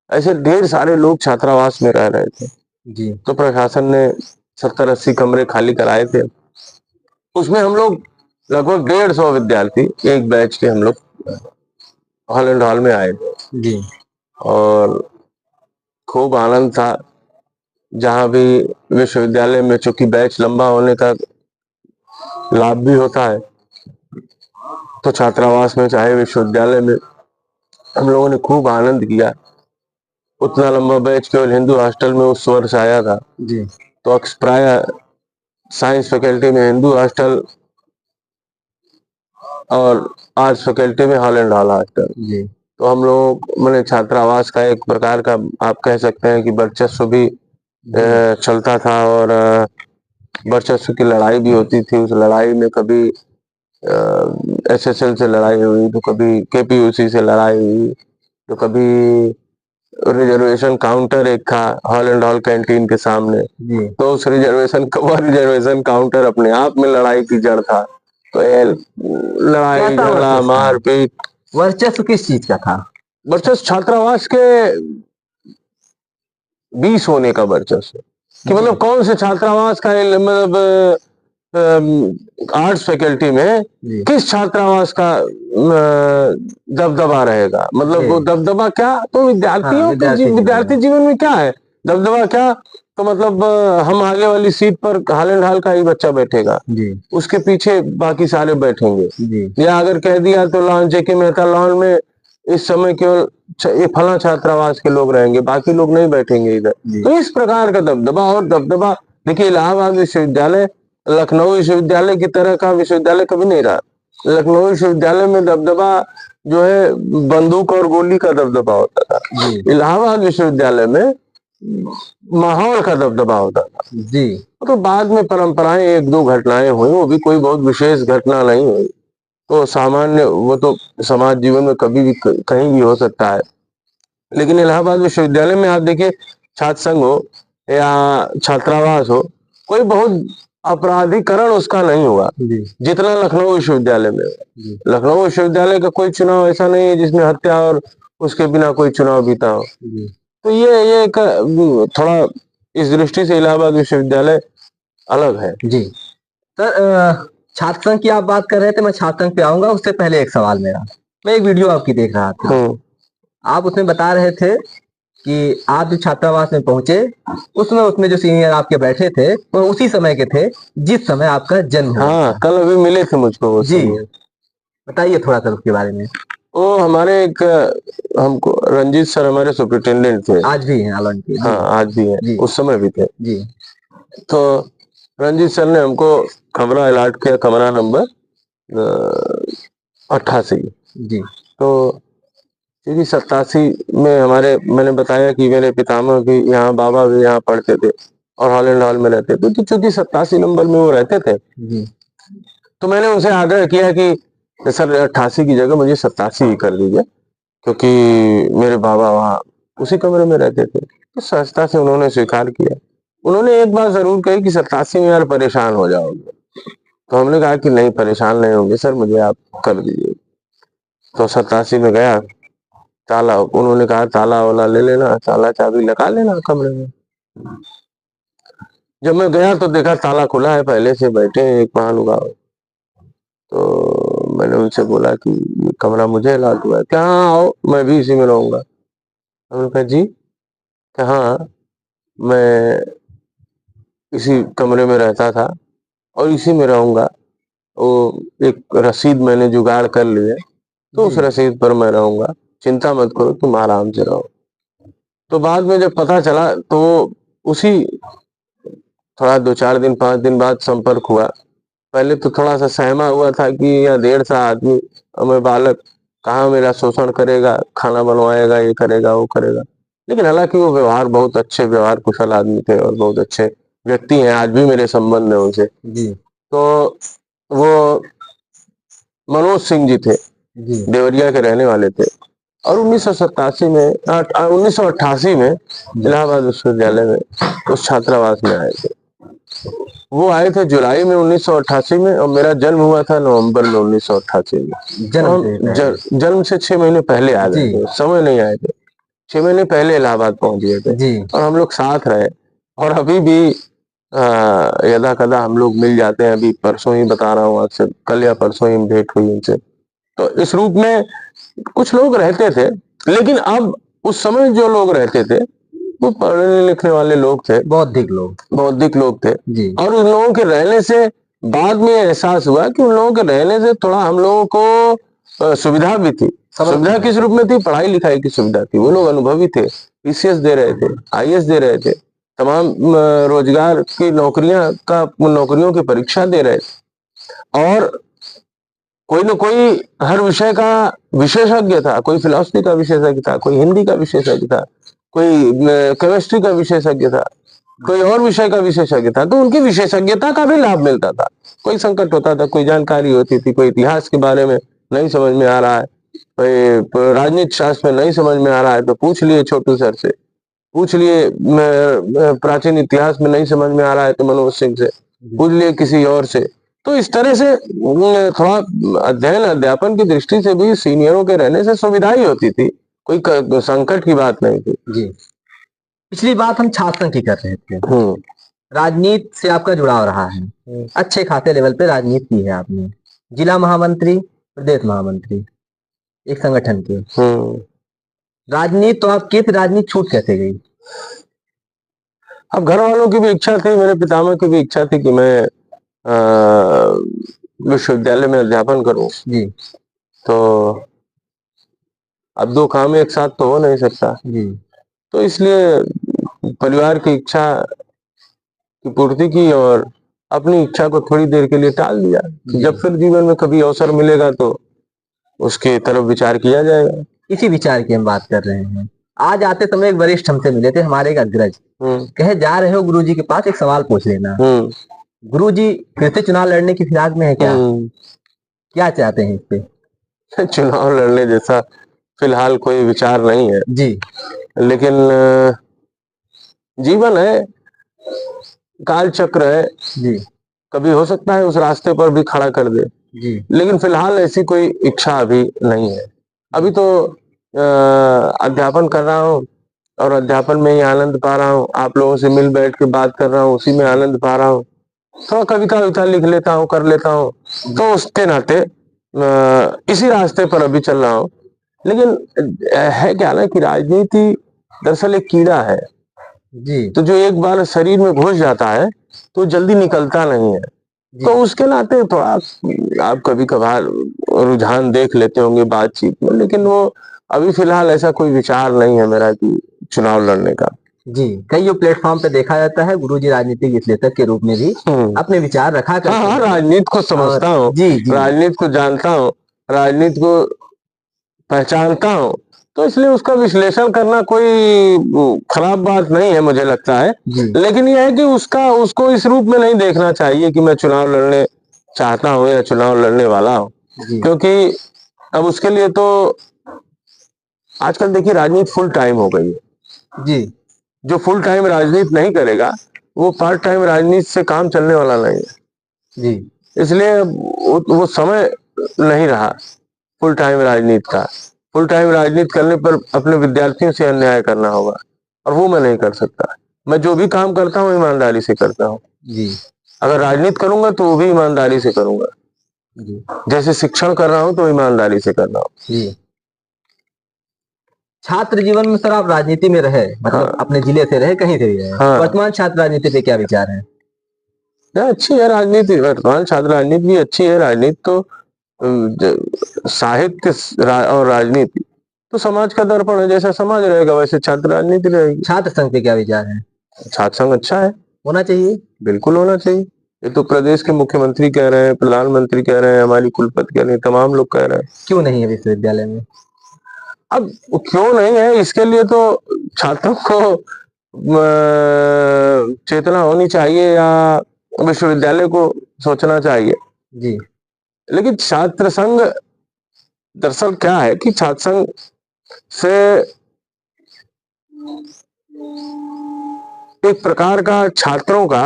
ऐसे ढेर सारे लोग छात्रावास में रह रहे थे। जी तो प्रशासन ने 70-80 कमरे खाली कराए थे। उसमें हम लोग लगभग 150 विद्यार्थी एक बैच के हम लोग हॉल एंड हॉल में आए थे जी और खूब आनंद था। जहाँ भी विश्वविद्यालय में चूंकि बैच लंबा होने का लाभ भी होता है, तो छात्रावास में चाहे विश्वविद्यालय में हम लोगों ने खूब आनंद किया। उतना लंबा बैच केवल हिंदू हॉस्टल में उस वर्ष आया था। जी तो प्राय साइंस फैकल्टी में हिंदू हॉस्टल और आर्ट्स फैकल्टी में हॉल एंड हॉल हॉस्टल। जी तो हम लोग मैंने छात्रावास का एक प्रकार का आप कह सकते हैं कि वर्चस्व भी चलता था और वर्चस्व की लड़ाई भी होती थी। उस लड़ाई में कभी एसएसएल से लड़ाई हुई, तो कभी केपीयूसी से लड़ाई हुई, तो कभी रिजर्वेशन काउंटर एक था हॉल एंड हॉल कैंटीन के सामने, जी तो उस रिजर्वेशन काउंटर अपने आप में लड़ाई की जड़ था। तो ये लड़ाई कैसा झगड़ा वर्चस्व था? मारपीट। वर्चस्व किस चीज का था? वर्चस्व छात्रावास के 20 होने का वर्चस्व कि मतलब कौन से छात्रावास का मतलब आर्ट्स फैकल्टी में जी किस छात्रावास का दबदबा रहेगा। मतलब जी वो दबदबा क्या, तो हाँ विद्यार्थियों के विद्यार्थी जीवन विद्यार्थी में जीवन में क्या है दबदबा क्या, तो मतलब हम आगे वाली सीट पर हॉल एंड हॉल का ही बच्चा बैठेगा, जी उसके पीछे बाकी सारे बैठेंगे। जी या अगर कह दिया तो लॉन जेके मेहता लॉन में इस समय केवल ये फला छात्रावास के लोग रहेंगे, बाकी लोग नहीं बैठेंगे इधर। जी तो इस प्रकार का दबदबा और दबदबा, देखिए इलाहाबाद विश्वविद्यालय लखनऊ विश्वविद्यालय की तरह का विश्वविद्यालय कभी नहीं रहा। लखनऊ विश्वविद्यालय में दबदबा जो है बंदूक और गोली का दबदबा होता था। जी इलाहाबाद विश्वविद्यालय में माहौल का दबदबा होता था। जी तो बाद में परंपराएं एक दो घटनाएं हुई, वो भी कोई बहुत विशेष घटना नहीं हुई। तो सामान्य वो तो समाज जीवन में कभी भी कहीं भी हो सकता है। लेकिन इलाहाबाद विश्वविद्यालय में आप देखिए छात्र संघ हो या छात्रावास हो, कोई बहुत अपराधीकरण उसका नहीं हुआ जी जितना लखनऊ विश्वविद्यालय में हुआ। जी लखनऊ विश्वविद्यालय का कोई चुनाव ऐसा नहीं है जिसमें हत्या और उसके बिना कोई चुनाव बीता हो। जी तो ये एक थोड़ा इस दृष्टि से इलाहाबाद विश्वविद्यालय अलग है। जी सर, छात्र संघ की आप बात कर रहे थे, मैं छात्र संघ पे आऊंगा। उससे पहले एक सवाल मेरा, मैं एक वीडियो आपकी देख रहा था। आप उसमें बता रहे थे कि आप जो छात्रावास में पहुंचे उसमें उसमें जो सीनियर आपके बैठे थे वो उसी समय के थे जिस समय आपका जन्म हुआ हाँ, था। कल अभी मिले थे मुझको वो जी सीनियर। बताइए थोड़ा सा उसके बारे में। वो हमारे एक हमको रंजीत सर हमारे सुपरिटेंडेंट थे। आज भी हैं आलोन के? हाँ, आज भी है, जी उस समय भी थे। जी तो रंजीत सर ने हमको कमरा अलॉट किया, कमरा नंबर 88। जी तो क्योंकि 87 में हमारे, मैंने बताया कि मेरे पितामह भी यहाँ, बाबा भी यहाँ पढ़ते थे और हॉल एंड हॉल में रहते थे, तो चूंकि 87 नंबर में वो रहते थे, जी तो मैंने उनसे आग्रह किया कि सर 88 की जगह मुझे 87 ही कर दीजिए, क्योंकि मेरे बाबा वहाँ उसी कमरे में रहते थे। तो सहजता से उन्होंने स्वीकार किया। उन्होंने एक बात ज़रूर कही कि 87 में यार परेशान हो जाओगे। तो हमने कहा कि नहीं, परेशान नहीं होंगे सर, मुझे आप कर दीजिए। तो 87 में गया, ताला उन्होंने कहा ताला-वाला ले लेना, ताला चाबी लगा लेना कमरे में। जब मैं गया तो देखा ताला खुला है, पहले से बैठे हैं एक महानुभाव। तो मैंने उनसे बोला कि ये कमरा मुझे अलॉट हुआ है। क्या हाँ आओ, मैं भी इसी में रहूँगा। हमने कहा जी? कि हाँ, मैं इसी कमरे में रहता था और इसी में रहूँगा। वो एक रसीद मैंने जुगाड़ कर ली है, तो उस जी रसीद पर मैं रहूँगा। चिंता मत करो, तुम आराम से रहो। तो बाद में जब पता चला तो उसी थोड़ा 2-4 दिन 5 दिन बाद संपर्क हुआ। पहले तो थोड़ा-सा सहमा हुआ था कि यह ढेर सा आदमी मैं बालक कहाँ मेरा शोषण करेगा, खाना बनवाएगा, ये करेगा, वो करेगा। लेकिन हालाँकि वो व्यवहार बहुत अच्छे व्यवहार कुशल आदमी थे और बहुत अच्छे व्यक्ति हैं, आज भी मेरे संबंध हैं उनसे। जी तो वो मनोज सिंह जी थे, जी देवरिया के रहने वाले थे और 1987 में 1988 में इलाहाबाद विश्वविद्यालय में उस छात्रावास में आए थे। वो आए थे जुलाई में 1988 में और मेरा जन्म हुआ था नवंबर में 1988 में। तो जन्म हम से पहले। जन्म से 6 महीने पहले आ गए जी थे, समय नहीं आए थे। 6 महीने पहले इलाहाबाद पहुंच गए थे जी और हम लोग साथ रहे और अभी भी यदा-कदा हम लोग मिल जाते हैं। अभी परसों ही बता रहा हूँ, आज से कल या परसों ही भेंट हुई उनसे। तो इस रूप में कुछ लोग रहते थे, लेकिन अब उस समय जो लोग रहते थे, वो पढ़ने लिखने वाले लोग थे, बौद्धिक लोग थे जी और उन लोगों के रहने से बाद में एहसास हुआ कि उन लोगों के रहने से थोड़ा हम लोगों को सुविधा भी थी। सुविधा किस रूप में थी? पढ़ाई लिखाई की सुविधा थी। वो लोग अनुभवी थे, पीसीएस दे रहे थे, आईएएस दे रहे थे, तमाम रोजगार की नौकरियों की परीक्षा दे रहे थे और कोई न कोई हर विषय का विशेषज्ञ था। कोई फिलॉसफी का विशेषज्ञ था, कोई हिंदी का विशेषज्ञ था, कोई केमिस्ट्री का विशेषज्ञ था, कोई और विषय का विशेषज्ञ था। तो उनकी विशेषज्ञता का भी लाभ मिलता था। कोई संकट होता था, कोई जानकारी होती थी, कोई इतिहास के बारे में नहीं समझ में आ रहा है, कोई राजनीति शास्त्र में नहीं समझ में आ रहा है तो पूछ लिए छोटू सर से, पूछ लिए प्राचीन इतिहास में नहीं समझ में आ रहा है तो मनोज सिंह से, पूछ लिए किसी और से। तो इस तरह से थोड़ा अध्ययन अध्यापन की दृष्टि से भी सीनियरों के रहने से सुविधा ही होती थी, कोई संकट की बात नहीं थी। जी पिछली बात हम छात्र संघ की कर रहे थे। राजनीति से आपका जुड़ाव रहा है, अच्छे खासे लेवल पे राजनीति की है आपने, जिला महामंत्री, प्रदेश महामंत्री एक संगठन के। राजनीति तो आप किस राजनीति छूट कैसे गई? अब घर वालों की भी इच्छा थी, मेरे पितामह की भी इच्छा थी कि मैं विश्वविद्यालय में अध्यापन करूं। जी तो अब दो काम एक साथ तो हो नहीं सकता। जी तो इसलिए परिवार की इच्छा की पूर्ति की और अपनी इच्छा को थोड़ी देर के लिए टाल दिया। जब फिर जीवन में कभी अवसर मिलेगा तो उसकी तरफ विचार किया जाएगा। इसी विचार की हम बात कर रहे हैं। आज आते समय एक वरिष्ठ हमसे मिले थे, हमारे एक अग्रज, कहे जा रहे हो गुरुजी के पास, एक सवाल पूछ लेना। गुरुजी फिर से चुनाव लड़ने की फिराक में है क्या? क्या चाहते हैं इससे? चुनाव लड़ने जैसा फिलहाल कोई विचार नहीं है जी, लेकिन जीवन है, काल चक्र है जी, कभी हो सकता है उस रास्ते पर भी खड़ा कर दे जी, लेकिन फिलहाल ऐसी कोई इच्छा अभी नहीं है। अभी तो अध्यापन कर रहा हूँ और अध्यापन में ही आनंद पा रहा हूँ। आप लोगों से मिल बैठ के बात कर रहा हूँ, उसी में आनंद पा रहा हूँ। थोड़ा कविता विता लिख लेता हूँ, कर लेता हूँ, तो उसके नाते इसी रास्ते पर अभी चल रहा हूँ। लेकिन है क्या ना कि राजनीति दरअसल एक कीड़ा है जी, तो जो एक बार शरीर में घुस जाता है तो जल्दी निकलता नहीं है। तो उसके नाते थोड़ा आप कभी कभार रुझान देख लेते होंगे बातचीत में, लेकिन वो अभी फिलहाल ऐसा कोई विचार नहीं है मेरा कि चुनाव लड़ने का। जी, कई प्लेटफॉर्म पे देखा जाता है गुरुजी राजनीतिक विश्लेषक के रूप में भी अपने विचार रखा करते हाँ, हैं। राजनीति को समझता हूँ, जी, जी, राजनीति को जानता हूँ, राजनीति को पहचानता हूँ, तो इसलिए उसका विश्लेषण करना कोई खराब बात नहीं है मुझे लगता है। लेकिन यह है कि उसको इस रूप में नहीं देखना चाहिए कि मैं चुनाव लड़ने चाहता हूँ या चुनाव लड़ने वाला हूँ, क्योंकि अब उसके लिए तो आजकल देखिए राजनीति फुल टाइम हो गई है। जी जो फुल टाइम राजनीति नहीं करेगा वो पार्ट टाइम राजनीति से काम चलने वाला नहीं है। जी इसलिए वो समय नहीं रहा फुल टाइम राजनीति का। फुल टाइम राजनीति करने पर अपने विद्यार्थियों से अन्याय करना होगा और वो मैं नहीं कर सकता। मैं जो भी काम करता हूँ ईमानदारी से करता हूँ। जी अगर राजनीति करूंगा तो वो भी ईमानदारी से करूंगा। जी जैसे शिक्षण कर रहा हूँ तो ईमानदारी से कर रहा हूँ। जी। छात्र जीवन में सर आप राजनीति में रहे, मतलब हाँ अपने जिले से रहे, कहीं से भी रहे, हाँ, वर्तमान छात्र राजनीति पे क्या विचार है? अच्छी है राजनीति। वर्तमान छात्र राजनीति भी अच्छी है। राजनीति तो साहित्य और राजनीति तो समाज का दर्पण है। जैसा समाज रहेगा वैसे छात्र राजनीति रहेगी। छात्र संघ पे क्या विचार है? छात्र संघ अच्छा है, होना चाहिए। बिल्कुल होना चाहिए। ये तो प्रदेश के मुख्यमंत्री कह रहे हैं, प्रधानमंत्री कह रहे हैं, हमारी कुलपति कह रहे हैं, तमाम लोग कह रहे हैं। क्यों नहीं है विश्वविद्यालय में? अब क्यों नहीं है, इसके लिए तो छात्रों को चेतना होनी चाहिए या विश्वविद्यालय को सोचना चाहिए। जी लेकिन छात्र संघ दरअसल क्या है कि छात्र संघ से एक प्रकार का छात्रों का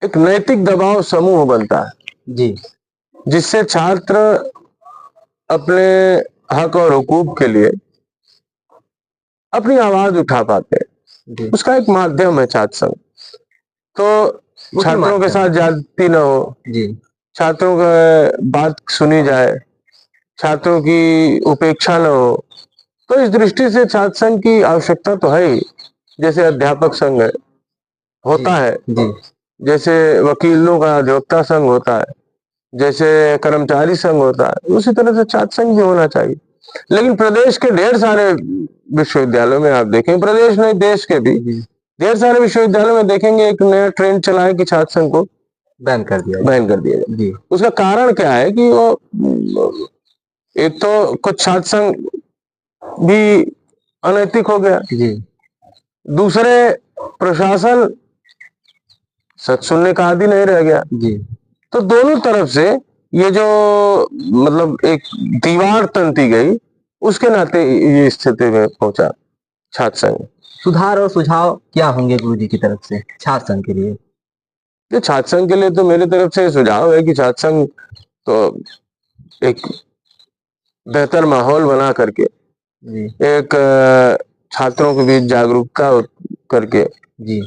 एक नैतिक दबाव समूह बनता है जी जिससे छात्र अपने हक और हुकूक के लिए अपनी आवाज उठा पाते हैं। जी। उसका एक माध्यम है छात्र संघ। तो मुख्य छात्रों के माध्यम। साथ ज्यादती न हो, जी छात्रों का बात सुनी जाए, छात्रों की उपेक्षा न हो। तो इस दृष्टि से छात्र संघ की आवश्यकता तो है ही। जैसे अध्यापक संघ है, होता है, जी जैसे वकीलों का अधिवक्ता संघ होता है, जैसे कर्मचारी संघ होता है, उसी तरह से छात्र संघ भी होना चाहिए। लेकिन प्रदेश के ढेर सारे विश्वविद्यालयों में आप देखें, प्रदेश नहीं देश के भी जी। ढेर सारे विश्वविद्यालयों में देखेंगे एक नया ट्रेंड चला है कि छात्र संघ को बैन कर दिया बैन कर दिया जाए। जी उसका कारण क्या है कि वो एक तो कुछ छात्र संघ भी अनैतिक हो गया, जी दूसरे प्रशासन सच सुनने का आदि नहीं रह गया। जी। तो दोनों तरफ से ये जो मतलब एक दीवार तनती गई, उसके नाते ये स्थिति में पहुंचा छात्र संघ। सुधार और सुझाव क्या होंगे गुरुजी की तरफ से छात्र संघ के लिए? ये छात्र संघ के लिए तो मेरी तरफ से सुझाव है कि छात्र संघ तो एक बेहतर माहौल बना करके जी एक छात्रों के बीच जागरूकता करके जी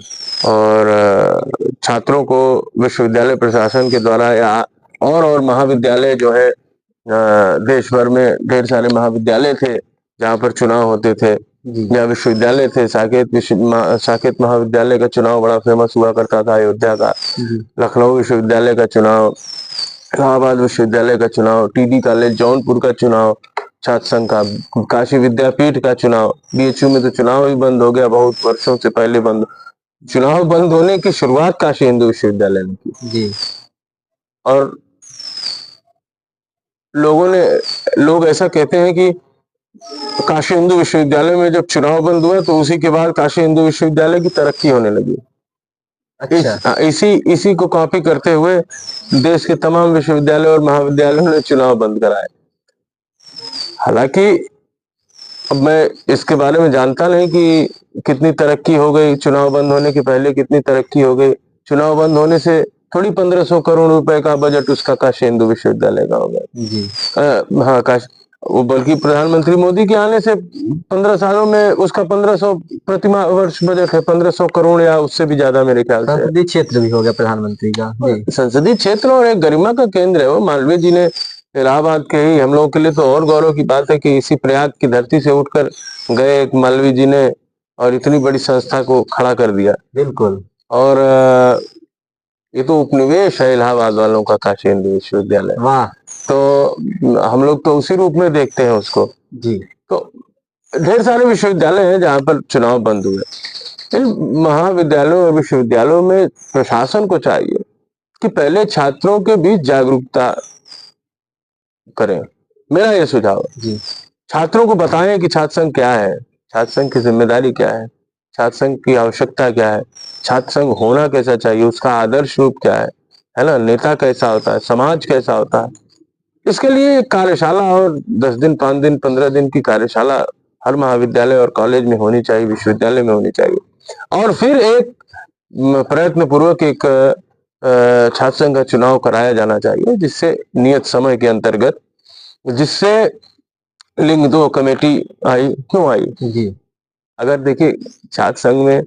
और छात्रों को विश्वविद्यालय प्रशासन के द्वारा या और महाविद्यालय जो है देश भर में ढेर सारे महाविद्यालय थे जहाँ पर चुनाव होते थे, जी या विश्वविद्यालय थे। साकेत महाविद्यालय का चुनाव बड़ा फेमस हुआ करता था अयोध्या का। जी लखनऊ विश्वविद्यालय का चुनाव, इलाहाबाद विश्वविद्यालय का चुनाव, टीडी कॉलेज जौनपुर का चुनाव छात्र संघ का, काशी विद्यापीठ का चुनाव। बीएचयू में तो चुनाव ही बंद हो गया, बहुत वर्षों से पहले बंद। चुनाव बंद होने की शुरुआत काशी हिंदू विश्वविद्यालय ने की। जी और लोग ऐसा कहते हैं कि काशी हिंदू विश्वविद्यालय में जब चुनाव बंद हुआ तो उसी के बाद काशी हिंदू विश्वविद्यालय की तरक्की होने लगी। अच्छा इसी को कॉपी करते हुए देश के तमाम विश्वविद्यालय और महाविद्यालयों ने चुनाव बंद कराए। हालांकि अब मैं इसके बारे में जानता नहीं कि कितनी तरक्की हो गई, चुनाव बंद होने के पहले कितनी तरक्की हो गई। चुनाव बंद होने से थोड़ी 1500 करोड़ रुपए का बजट उसका काशी हिंदू विश्वविद्यालय का हो गया। जी हाँ वो बल्कि प्रधानमंत्री मोदी के आने से 15 सालों में उसका 1500 प्रति वर्ष बजट है, 1500 करोड़ या उससे भी ज्यादा मेरे ख्याल से। संसदीय क्षेत्र भी हो गया प्रधानमंत्री का। जी संसदीय क्षेत्र और एक गरिमा का केंद्र है वो। मालवीय जी ने इलाहाबाद के ही, हम लोगों के लिए तो और गौरव की बात है कि इसी प्रयाग की धरती से उठकर गए एक मालवीय जी ने और इतनी बड़ी संस्था को खड़ा कर दिया। बिल्कुल। और ये तो उपनिवेश है इलाहाबाद वालों का काशी हिंदू विश्वविद्यालय। वाह। तो हम लोग तो उसी रूप में देखते हैं उसको। जी तो ढेर सारे विश्वविद्यालय हैं जहाँ पर चुनाव बंद हुए। इन महाविद्यालयों और विश्वविद्यालयों में प्रशासन को चाहिए कि पहले छात्रों के बीच जागरूकता करें। मेरा ये सुझाव है जी छात्रों को बताएं कि छात्र संघ क्या है, छात्र संघ की जिम्मेदारी क्या है, छात्र संघ की आवश्यकता क्या है, छात्र संघ होना कैसा चाहिए, उसका आदर्श रूप क्या है ना, नेता कैसा होता है, समाज कैसा होता है। इसके लिए एक कार्यशाला और 10 दिन, 5 दिन, 15 दिन की कार्यशाला हर महाविद्यालय और कॉलेज में होनी चाहिए, विश्वविद्यालय में होनी चाहिए। और फिर एक प्रयत्न पूर्वक एक छात्र संघ का चुनाव कराया जाना चाहिए, जिससे नियत समय के अंतर्गत, जिससे लिंग 2 कमेटी आई। क्यों आई? जी अगर देखिए छात्र संघ में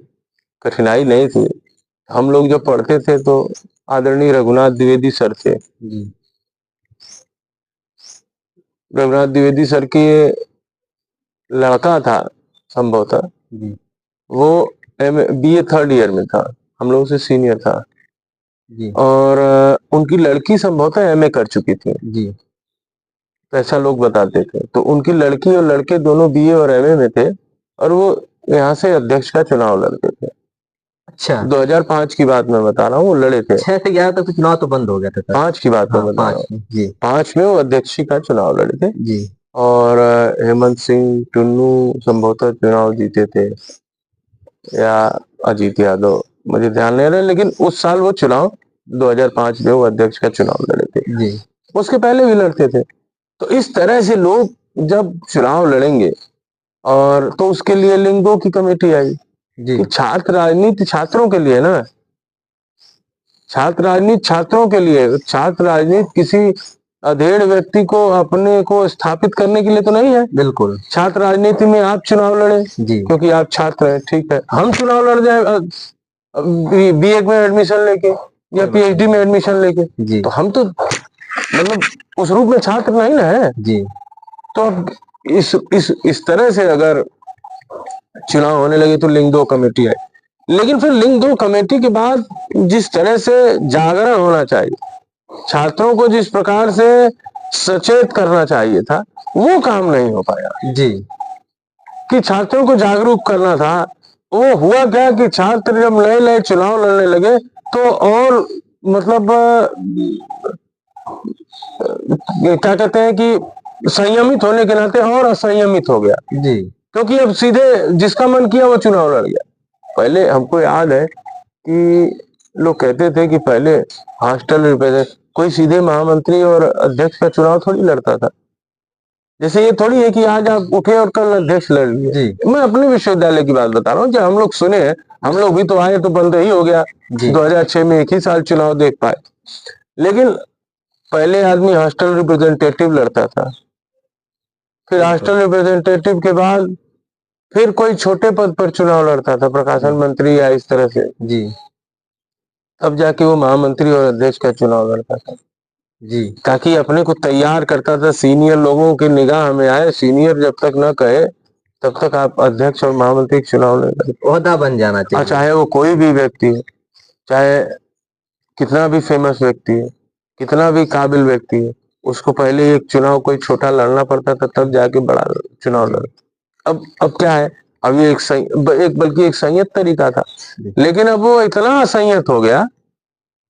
कठिनाई नहीं थी, हम लोग जब पढ़ते थे तो आदरणीय रघुनाथ द्विवेदी सर थे। जी रघुनाथ द्विवेदी सर की लड़का था संभवतः, जी वो BA 3rd ईयर में था, हम लोगों से सीनियर था। जी और उनकी लड़की संभवतः MA कर चुकी थी, जी तो ऐसा लोग बताते थे। तो उनकी लड़की और लड़के दोनों BA और MA में थे, और वो यहाँ से अध्यक्ष का चुनाव लड़ते थे। अच्छा 2005 की बात मैं बता रहा हूँ, वो लड़े थे। 6 से 11 तक तो चुनाव तो बंद हो गया था सर। 5 की बात मैं हाँ बता रहा 5 हूँ। में जी 5 में वो अध्यक्ष का चुनाव लड़े थे, जी और हेमंत सिंह टुन्नू संभवतः चुनाव जीते थे, या अजीत यादव, मुझे ध्यान नहीं रहा, लेकिन उस साल वो चुनाव 2005 में वो अध्यक्ष का चुनाव लड़े थे। जी उसके पहले भी लड़ते थे। तो इस तरह से लोग जब चुनाव लड़ेंगे, और तो उसके लिए लिंग 2 की कमेटी आई जी कि छात्र राजनीति छात्रों के लिए ना, छात्र राजनीति छात्रों के लिए, छात्र राजनीति किसी अधेड़ व्यक्ति को अपने को स्थापित करने के लिए तो नहीं है। बिल्कुल छात्र राजनीति में आप चुनाव लड़े जी क्योंकि आप छात्र हैं, ठीक है। हम चुनाव लड़ जाए BA में एडमिशन लेके या PhD में एडमिशन लेके, जी तो हम तो मतलब उस रूप में छात्र नहीं ना है। जी तो अब इस तरह से अगर चुनाव होने लगे तो लिंग 2 कमेटी आई। लेकिन फिर लिंग 2 कमेटी के बाद जिस तरह से जागरण होना चाहिए, छात्रों को जिस प्रकार से सचेत करना चाहिए था, वो काम नहीं हो पाया। जी कि छात्रों को जागरूक करना था, वो हुआ क्या कि छात्र जब नए नए चुनाव लड़ने लगे तो और मतलब क्या कहते हैं कि संयमित होने के नाते और असंयमित हो गया। जी क्योंकि अब सीधे जिसका मन किया वो चुनाव लड़ गया। पहले हमको याद है कि लोग कहते थे कि पहले हॉस्टल रिप्रेजेंट कोई सीधे महामंत्री और अध्यक्ष का चुनाव थोड़ी लड़ता था। जैसे ये थोड़ी है कि आज आप उठे और कल अध्यक्ष लड़ लिए। जी मैं अपने विश्वविद्यालय की बात बता रहा हूँ, जब हम लोग सुने, हम लोग भी तो आए तो बंद ही हो गया। जी 2006 में एक ही साल चुनाव देख पाए। लेकिन पहले आदमी हॉस्टल रिप्रेजेंटेटिव लड़ता था, फिर हॉस्टल रिप्रेजेंटेटिव के बाद फिर कोई छोटे पद पर चुनाव लड़ता था, प्रकाशन मंत्री या इस तरह से, जी तब जाके वो महामंत्री और अध्यक्ष का चुनाव लड़ता था, जी ताकि अपने को तैयार करता था, सीनियर लोगों की निगाह में आए। सीनियर जब तक न कहे तब तक आप अध्यक्ष और महामंत्री के चुनाव नहीं लड़ते। ओहदा बन जाना और चाहिए। चाहे वो कोई भी व्यक्ति है, चाहे कितना भी फेमस व्यक्ति है, कितना भी काबिल व्यक्ति है, उसको पहले एक चुनाव कोई छोटा लड़ना पड़ता था, तब जाके बड़ा चुनाव लड़। अब क्या है, अब ये बल्कि एक संयत तरीका था, लेकिन अब वो इतना असंयत हो गया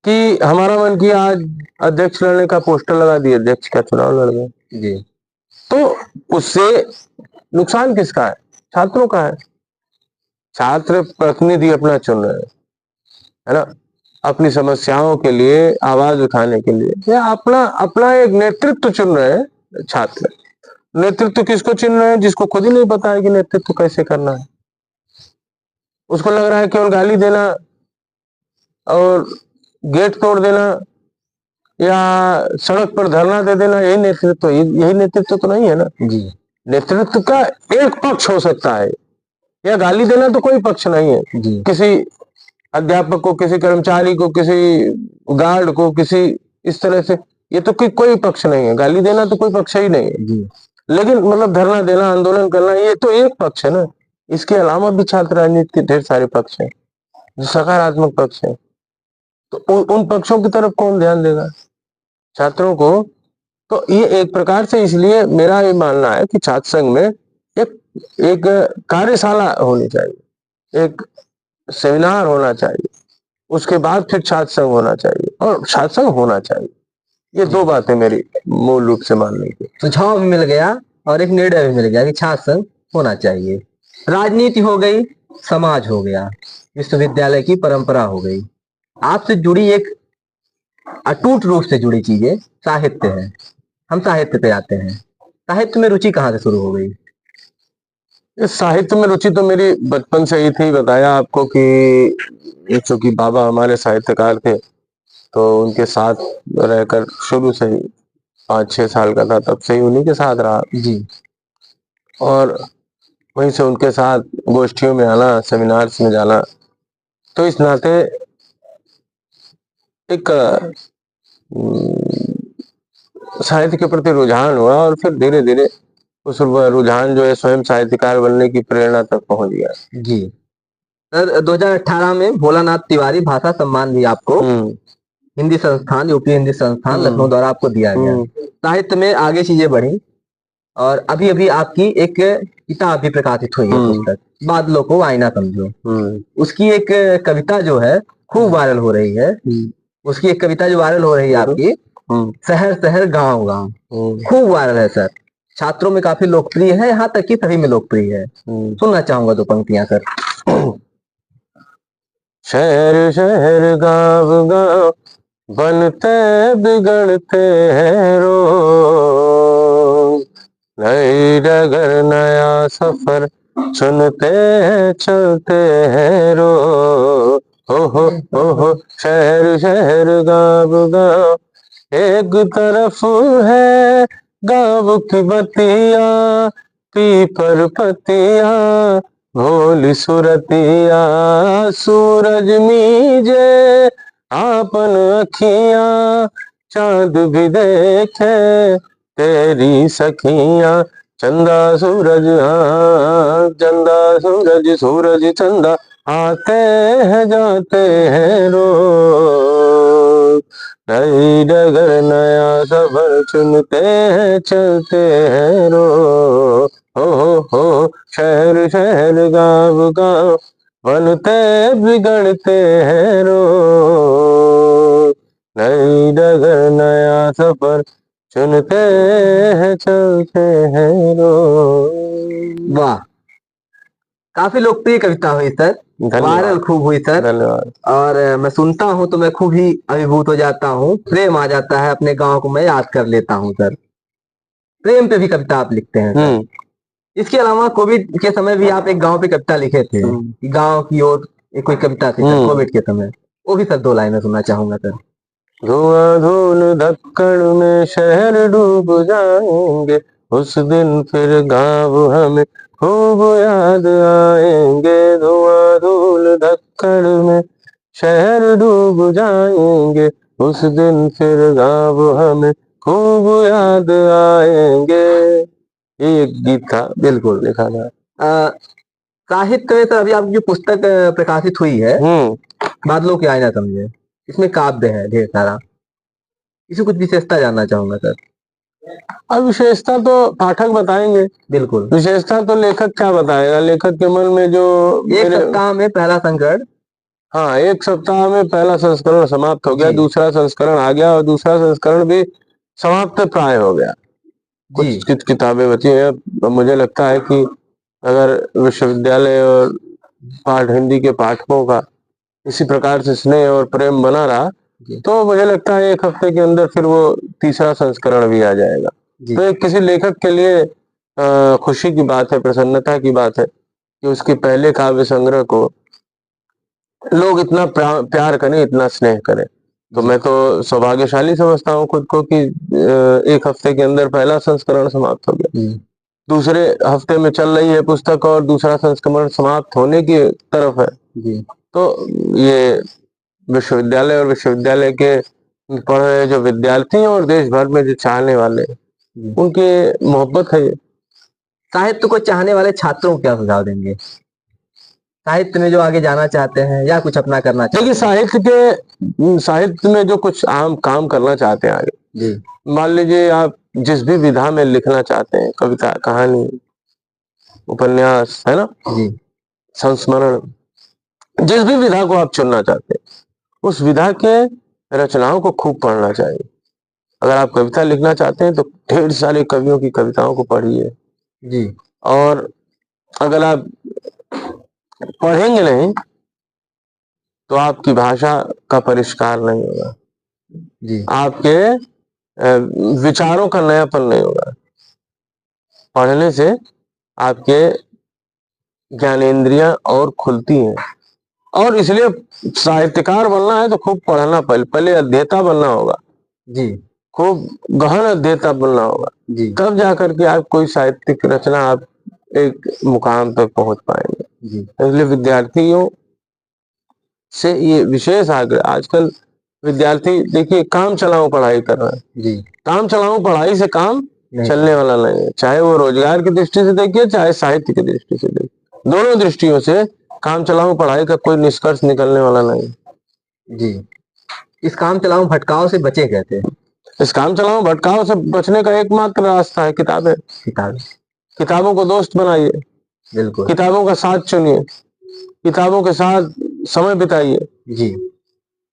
कि हमारा मन किया आज अध्यक्ष लड़ने का, पोस्टर लगा दिए, अध्यक्ष का चुनाव लड़ गए। जी तो उससे नुकसान किसका है? छात्रों का है। छात्र प्रतिनिधि अपना चुन रहे हैं, है ना, अपनी समस्याओं के लिए आवाज उठाने के लिए, या अपना अपना एक नेतृत्व चुन रहे हैं। छात्र नेतृत्व किसको चुन रहे हैं? जिसको खुद ही नहीं पता है कि नेतृत्व कैसे करना है। उसको लग रहा है केवल गाली देना और गेट तोड़ देना या सड़क पर धरना दे देना, यही नेतृत्व, यही नेतृत्व तो नहीं है ना। जी नेतृत्व का एक पक्ष हो सकता है, या गाली देना तो कोई पक्ष नहीं है। जी किसी अध्यापक को, किसी कर्मचारी को, किसी गार्ड को, किसी इस तरह से, ये तो कोई पक्ष नहीं है। गाली देना तो कोई पक्ष ही नहीं है। जी लेकिन मतलब धरना देना, आंदोलन करना, ये तो एक पक्ष है ना। इसके अलावा भी छात्र राजनीति के ढेर सारे पक्ष हैं, जो सकारात्मक पक्ष है। तो उन पक्षों की तरफ कौन ध्यान देगा? छात्रों को। तो ये एक प्रकार से, इसलिए मेरा ये मानना है कि छात्र संघ में एक कार्यशाला होनी चाहिए, एक सेमिनार होना चाहिए, उसके बाद फिर छात्र संघ होना चाहिए और छात्र संघ होना चाहिए। ये 2 बातें मेरी मूल रूप से मानने की। सुझाव भी मिल गया और एक निर्णय भी मिल गया कि छात्र संघ होना चाहिए। राजनीति हो गई, समाज हो गया, विश्वविद्यालय की परंपरा हो गई, आपसे जुड़ी एक अटूट रूप से जुड़ी चीजें साहित्य है। हम साहित्य पे आते हैं। साहित्य में रुचि कहाँ से शुरू हो गई? इस साहित्य में रुचि तो मेरी बचपन से ही थी। बताया आपको कि चूंकि बाबा हमारे साहित्यकार थे, तो उनके साथ रहकर शुरू से ही 5-6 साल का था तब से ही उन्हीं के साथ रहा, जी। और वहीं से उनके साथ गोष्ठियों में आना, सेमिनार्स में जाना, तो इस नाते एक साहित्य के प्रति रुझान हुआ, और फिर धीरे धीरे उस रुझान जो है स्वयं साहित्यकार बनने की प्रेरणा तक पहुंच गया। जी सर, 2018 में भोलानाथ तिवारी भाषा सम्मान भी आपको हिंदी संस्थान, यूपी हिंदी संस्थान लखनऊ द्वारा आपको दिया गया। साहित्य में आगे चीजें बढ़ी और अभी अभी आपकी एक किताब भी प्रकाशित हुई है, पुस्तक बादलों को आईना समझो। उसकी एक कविता जो है खूब वायरल हो रही है। उसकी एक कविता जो वायरल हो रही है आपकी, शहर शहर गांव गांव, खूब वायरल है सर। छात्रों में काफी लोकप्रिय है, यहाँ तक कि सभी में लोकप्रिय है। सुनना चाहूंगा 2 पंक्तियां सर। शहर शहर गांव गांव बनते बिगड़ते हैं रोज, नई डगर नया सफर चुनते हैं चलते हैं रोज। हो शहर शहर गांव गांव, एक तरफ है गांव की बतिया, पीपर पतिया भोली सुरतिया, सूरज मीजे आपन अखिया, चांद भी देखे तेरी सखिया, चंदा सूरज हाँ चंदा सूरज, सूरज चंदा आते हैं जाते हैं रोज, नई डगर नया सफर चुनते हैं चलते हैं रोज। हो शहर शहर गांव गांव बनते बिगड़ते हैं रोज, नई डगर नया सफर चुनते हैं चलते हैं रोज। वाह, काफी लोकप्रिय कविता हुई सर, वायरल खूब हुई सर। धन्यवाद। और मैं सुनता हूँ तो मैं खूब ही अभिभूत हो जाता हूँ, प्रेम आ जाता है, अपने गांव को मैं याद कर लेता हूँ सर। प्रेम पे भी कविता आप लिखते हैं सर। इसके अलावा कोविड के समय भी आप एक गांव पे कविता लिखे थे, कि गांव की ओर एक कोई कविता थी सर कोविड के समय, वो भी सर 2 लाइनें सुनना चाहूंगा सर। धुआं धूल धक्कड़ में शहर डूब जाएंगे, उस दिन फिर गांव हमें खूब याद आएंगे। धुआं धूल धक्कड़ में शहर डूब जाएंगे, उस दिन फिर गांव हमें खूब याद आएंगे। ये एक गीत था, बिल्कुल लिखा था। साहित्य में सर अभी आपकी जो पुस्तक प्रकाशित हुई है, बादलों की आईना समझे, इसमें काव्य है ढेर सारा, इसी कुछ विशेषता जानना चाहूंगा सर। अब विशेषता तो पाठक बताएंगे। बिल्कुल। विशेषता तो लेखक क्या बताएगा, लेखक के मन में जो एक सप्ताह में पहला संस्करण, हाँ 1 सप्ताह में पहला संस्करण समाप्त हो गया, दूसरा संस्करण आ गया, और दूसरा संस्करण भी समाप्त प्राय हो गया। कुछ किताबें बची हैं। तो मुझे लगता है कि अगर विश्वविद्यालय और हिंदी के पाठकों का इसी प्रकार से स्नेह और प्रेम बना रहा, तो मुझे लगता है 1 हफ्ते के अंदर फिर वो तीसरा संस्करण भी आ जाएगा। तो एक किसी लेखक के लिए खुशी की बात है, प्रसन्नता की बात है कि उसके पहले काव्य संग्रह को लोग इतना प्यार करें, इतना स्नेह करें। तो मैं तो सौभाग्यशाली समझता हूँ खुद को कि 1 हफ्ते के अंदर पहला संस्करण समाप्त हो गया, दूसरे हफ्ते में चल रही है पुस्तक और दूसरा संस्करण समाप्त होने की तरफ है। तो ये विश्वविद्यालय और विश्वविद्यालय के पढ़ रहे जो विद्यार्थी और देश भर में जो चाहने वाले, उनके मोहब्बत है ये। साहित्य को चाहने वाले छात्रों को क्या सुझाव देंगे, साहित्य में जो आगे जाना चाहते हैं या कुछ अपना करना चाहते हैं? देखिए साहित्य में जो कुछ आम काम करना चाहते हैं आगे, मान लीजिए आप जिस भी विधा में लिखना चाहते हैं, कविता, कहानी, उपन्यास, है ना, संस्मरण, जिस भी विधा को आप चुनना चाहते हैं, उस विधा के रचनाओं को खूब पढ़ना चाहिए। अगर आप कविता लिखना चाहते हैं तो ढेर सारे कवियों की कविताओं को पढ़िए। और अगर आप पढ़ेंगे नहीं तो आपकी भाषा का परिष्कार नहीं होगा, आपके विचारों का नयापन नहीं होगा। पढ़ने से आपके ज्ञानेंद्रियां और खुलती हैं, और इसलिए साहित्यकार बनना है तो खूब पढ़ना, पहले अध्येता बनना होगा जी खूब गहन अध्येता बनना होगा, जी तब जाकर के आप कोई साहित्यिक रचना आप एक मुकाम तक पहुंच पाएंगे। जी इसलिए विद्यार्थियों से ये विशेष आग्रह, आजकल विद्यार्थी देखिए काम चलाओ पढ़ाई कर रहे हैं। जी काम चलाओ पढ़ाई से काम नहीं चलने वाला नहीं है, चाहे वो रोजगार की दृष्टि से देखिए, चाहे साहित्य की दृष्टि से देखिए, दोनों दृष्टियों से काम चलाओ पढ़ाई का कोई निष्कर्ष निकलने वाला नहीं। जी इस काम चलाओ भटकाव से बचे कैसे? इस काम चलाओ भटकाव से बचने का एकमात्र रास्ता है किताबें। किताब किताबों को दोस्त बनाइए, बिल्कुल किताबों का साथ चुनिए, किताबों के साथ समय बिताइए, जी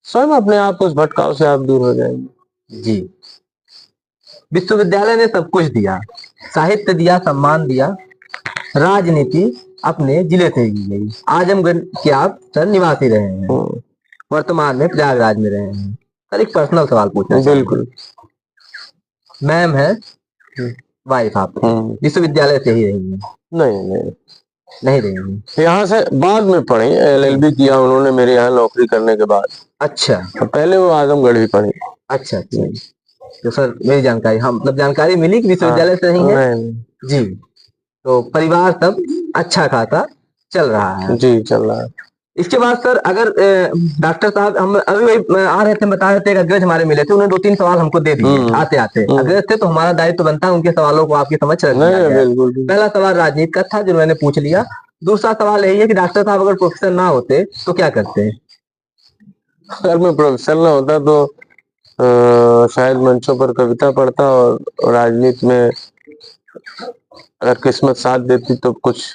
स्वयं अपने आप उस भटकाव से आप दूर हो जाएंगे। जी विश्वविद्यालय ने सब कुछ दिया, साहित्य दिया, सम्मान दिया, राजनीति अपने जिले से ही की गई। आजमगढ़ के आप सर निवासी रहे हैं, वर्तमान में प्रयागराज में रहे हैं। सर एक पर्सनल सवाल पूछना चाहूंगा। बिल्कुल। मैम है वाइफ आपकी, विश्वविद्यालय से ही रही है? नहीं नहीं नहीं रही है। यहाँ से बाद में पढ़ी, LLB किया उन्होंने मेरे यहाँ नौकरी करने के बाद। अच्छा पहले वो आजमगढ़ ही पढ़ी। अच्छा अच्छा तो सर मेरी जानकारी, हाँ मतलब जानकारी मिली कि विश्वविद्यालय से रही है। नहीं, जी तो परिवार सब अच्छा खासा चल रहा है। जी चल रहा है। इसके बाद सर अगर डॉक्टर साहब, हम अभी वही आ रहे थे, बता रहे थे, एक अग्रज हमारे मिले थे, उन्होंने 2-3 सवाल हमको दे दिए आते आते। अग्रज थे तो हमारा दायित्व बनता है उनके सवालों को आपकी समझ रख दिया जाए। पहला सवाल राजनीति का था जो मैंने पूछ लिया। दूसरा सवाल यही है कि डॉक्टर साहब अगर प्रोफेसर ना होते तो क्या करते हैं? अगर मैं प्रोफेसर ना होता तो शायद मंचों पर कविता पढ़ता, और राजनीति में अगर किस्मत साथ देती तो कुछ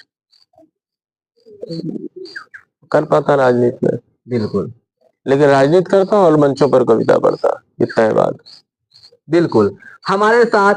कर पाता राजनीति में। बिल्कुल लेकिन राजनीति करता और मंचों पर कविता पढ़ता, इतना है बात। बिल्कुल। हमारे साथ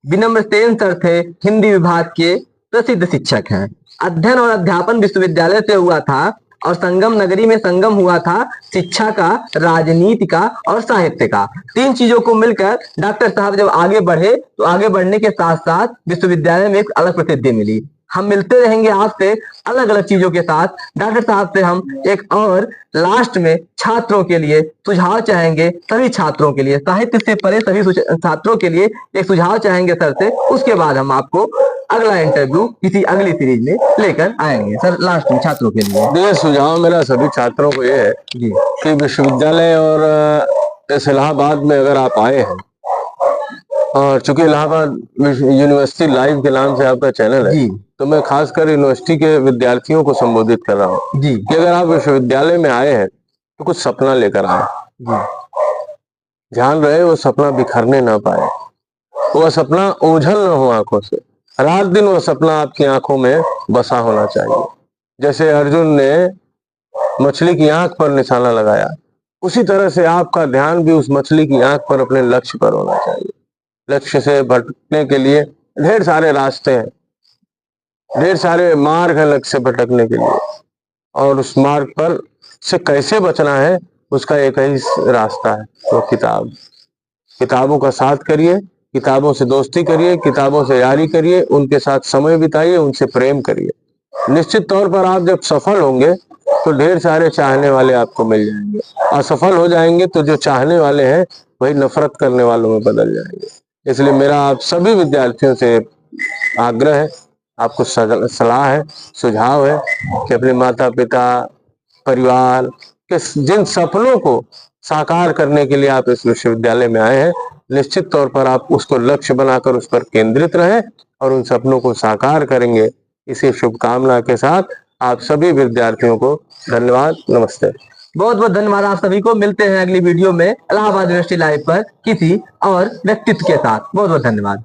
विनम्र सेन सर थे, हिंदी विभाग के प्रसिद्ध शिक्षक हैं। अध्ययन और अध्यापन विश्वविद्यालय से हुआ था और संगम नगरी में संगम हुआ था शिक्षा का, राजनीति का और साहित्य का। 3 चीजों को मिलकर डॉक्टर साहब जब आगे बढ़े तो आगे बढ़ने के साथ साथ विश्वविद्यालय में एक अलग प्रसिद्धि मिली। हम मिलते रहेंगे आपसे अलग अलग चीजों के साथ। डॉक्टर साहब से हम एक और लास्ट में छात्रों के लिए सुझाव चाहेंगे, सभी छात्रों के लिए, साहित्य से परे सभी छात्रों के लिए एक सुझाव चाहेंगे सर से। उसके बाद हम आपको अगला इंटरव्यू किसी अगली सीरीज में लेकर आएंगे। सर लास्ट में छात्रों के लिए ये सुझाव मेरा सभी छात्रों को ये है कि विश्वविद्यालय और इस इलाहाबाद में अगर आप आए हैं, और चूंकि इलाहाबाद यूनिवर्सिटी लाइव के नाम से आपका चैनल है, तो मैं खासकर यूनिवर्सिटी के विद्यार्थियों को संबोधित कर रहा हूँ कि अगर आप विश्वविद्यालय में आए हैं तो कुछ सपना लेकर आए। ध्यान रहे वो सपना बिखरने ना पाए, वो सपना ओझल न हो आंखों से, रात दिन वो सपना आपकी आंखों में बसा होना चाहिए। जैसे अर्जुन ने मछली की आंख पर निशाना लगाया, उसी तरह से आपका ध्यान भी उस मछली की आंख पर, अपने लक्ष्य पर होना चाहिए। लक्ष्य से भटकने के लिए ढेर सारे रास्ते हैं, ढेर सारे मार्ग है लक्ष्य से भटकने के लिए, और उस मार्ग पर से कैसे बचना है उसका एक ही रास्ता है, वो किताब। किताबों का साथ करिए, किताबों से दोस्ती करिए, किताबों से यारी करिए, उनके साथ समय बिताइए, उनसे प्रेम करिए। निश्चित तौर पर आप जब सफल होंगे तो ढेर सारे चाहने वाले आपको मिल जाएंगे। असफल हो जाएंगे तो जो चाहने वाले हैं वही नफरत करने वालों में बदल जाएंगे। इसलिए मेरा आप सभी विद्यार्थियों से आग्रह है, आपको सलाह है, सुझाव है कि अपने माता पिता, परिवार के जिन सपनों को साकार करने के लिए आप इस विश्वविद्यालय में आए हैं, निश्चित तौर पर आप उसको लक्ष्य बनाकर उस पर केंद्रित रहें और उन सपनों को साकार करेंगे। इसी शुभकामना के साथ आप सभी विद्यार्थियों को धन्यवाद, नमस्ते। बहुत बहुत धन्यवाद आप सभी को। मिलते हैं अगली वीडियो में इलाहाबाद यूनिवर्सिटी लाइव पर किसी और व्यक्तित्व के साथ। बहुत बहुत धन्यवाद।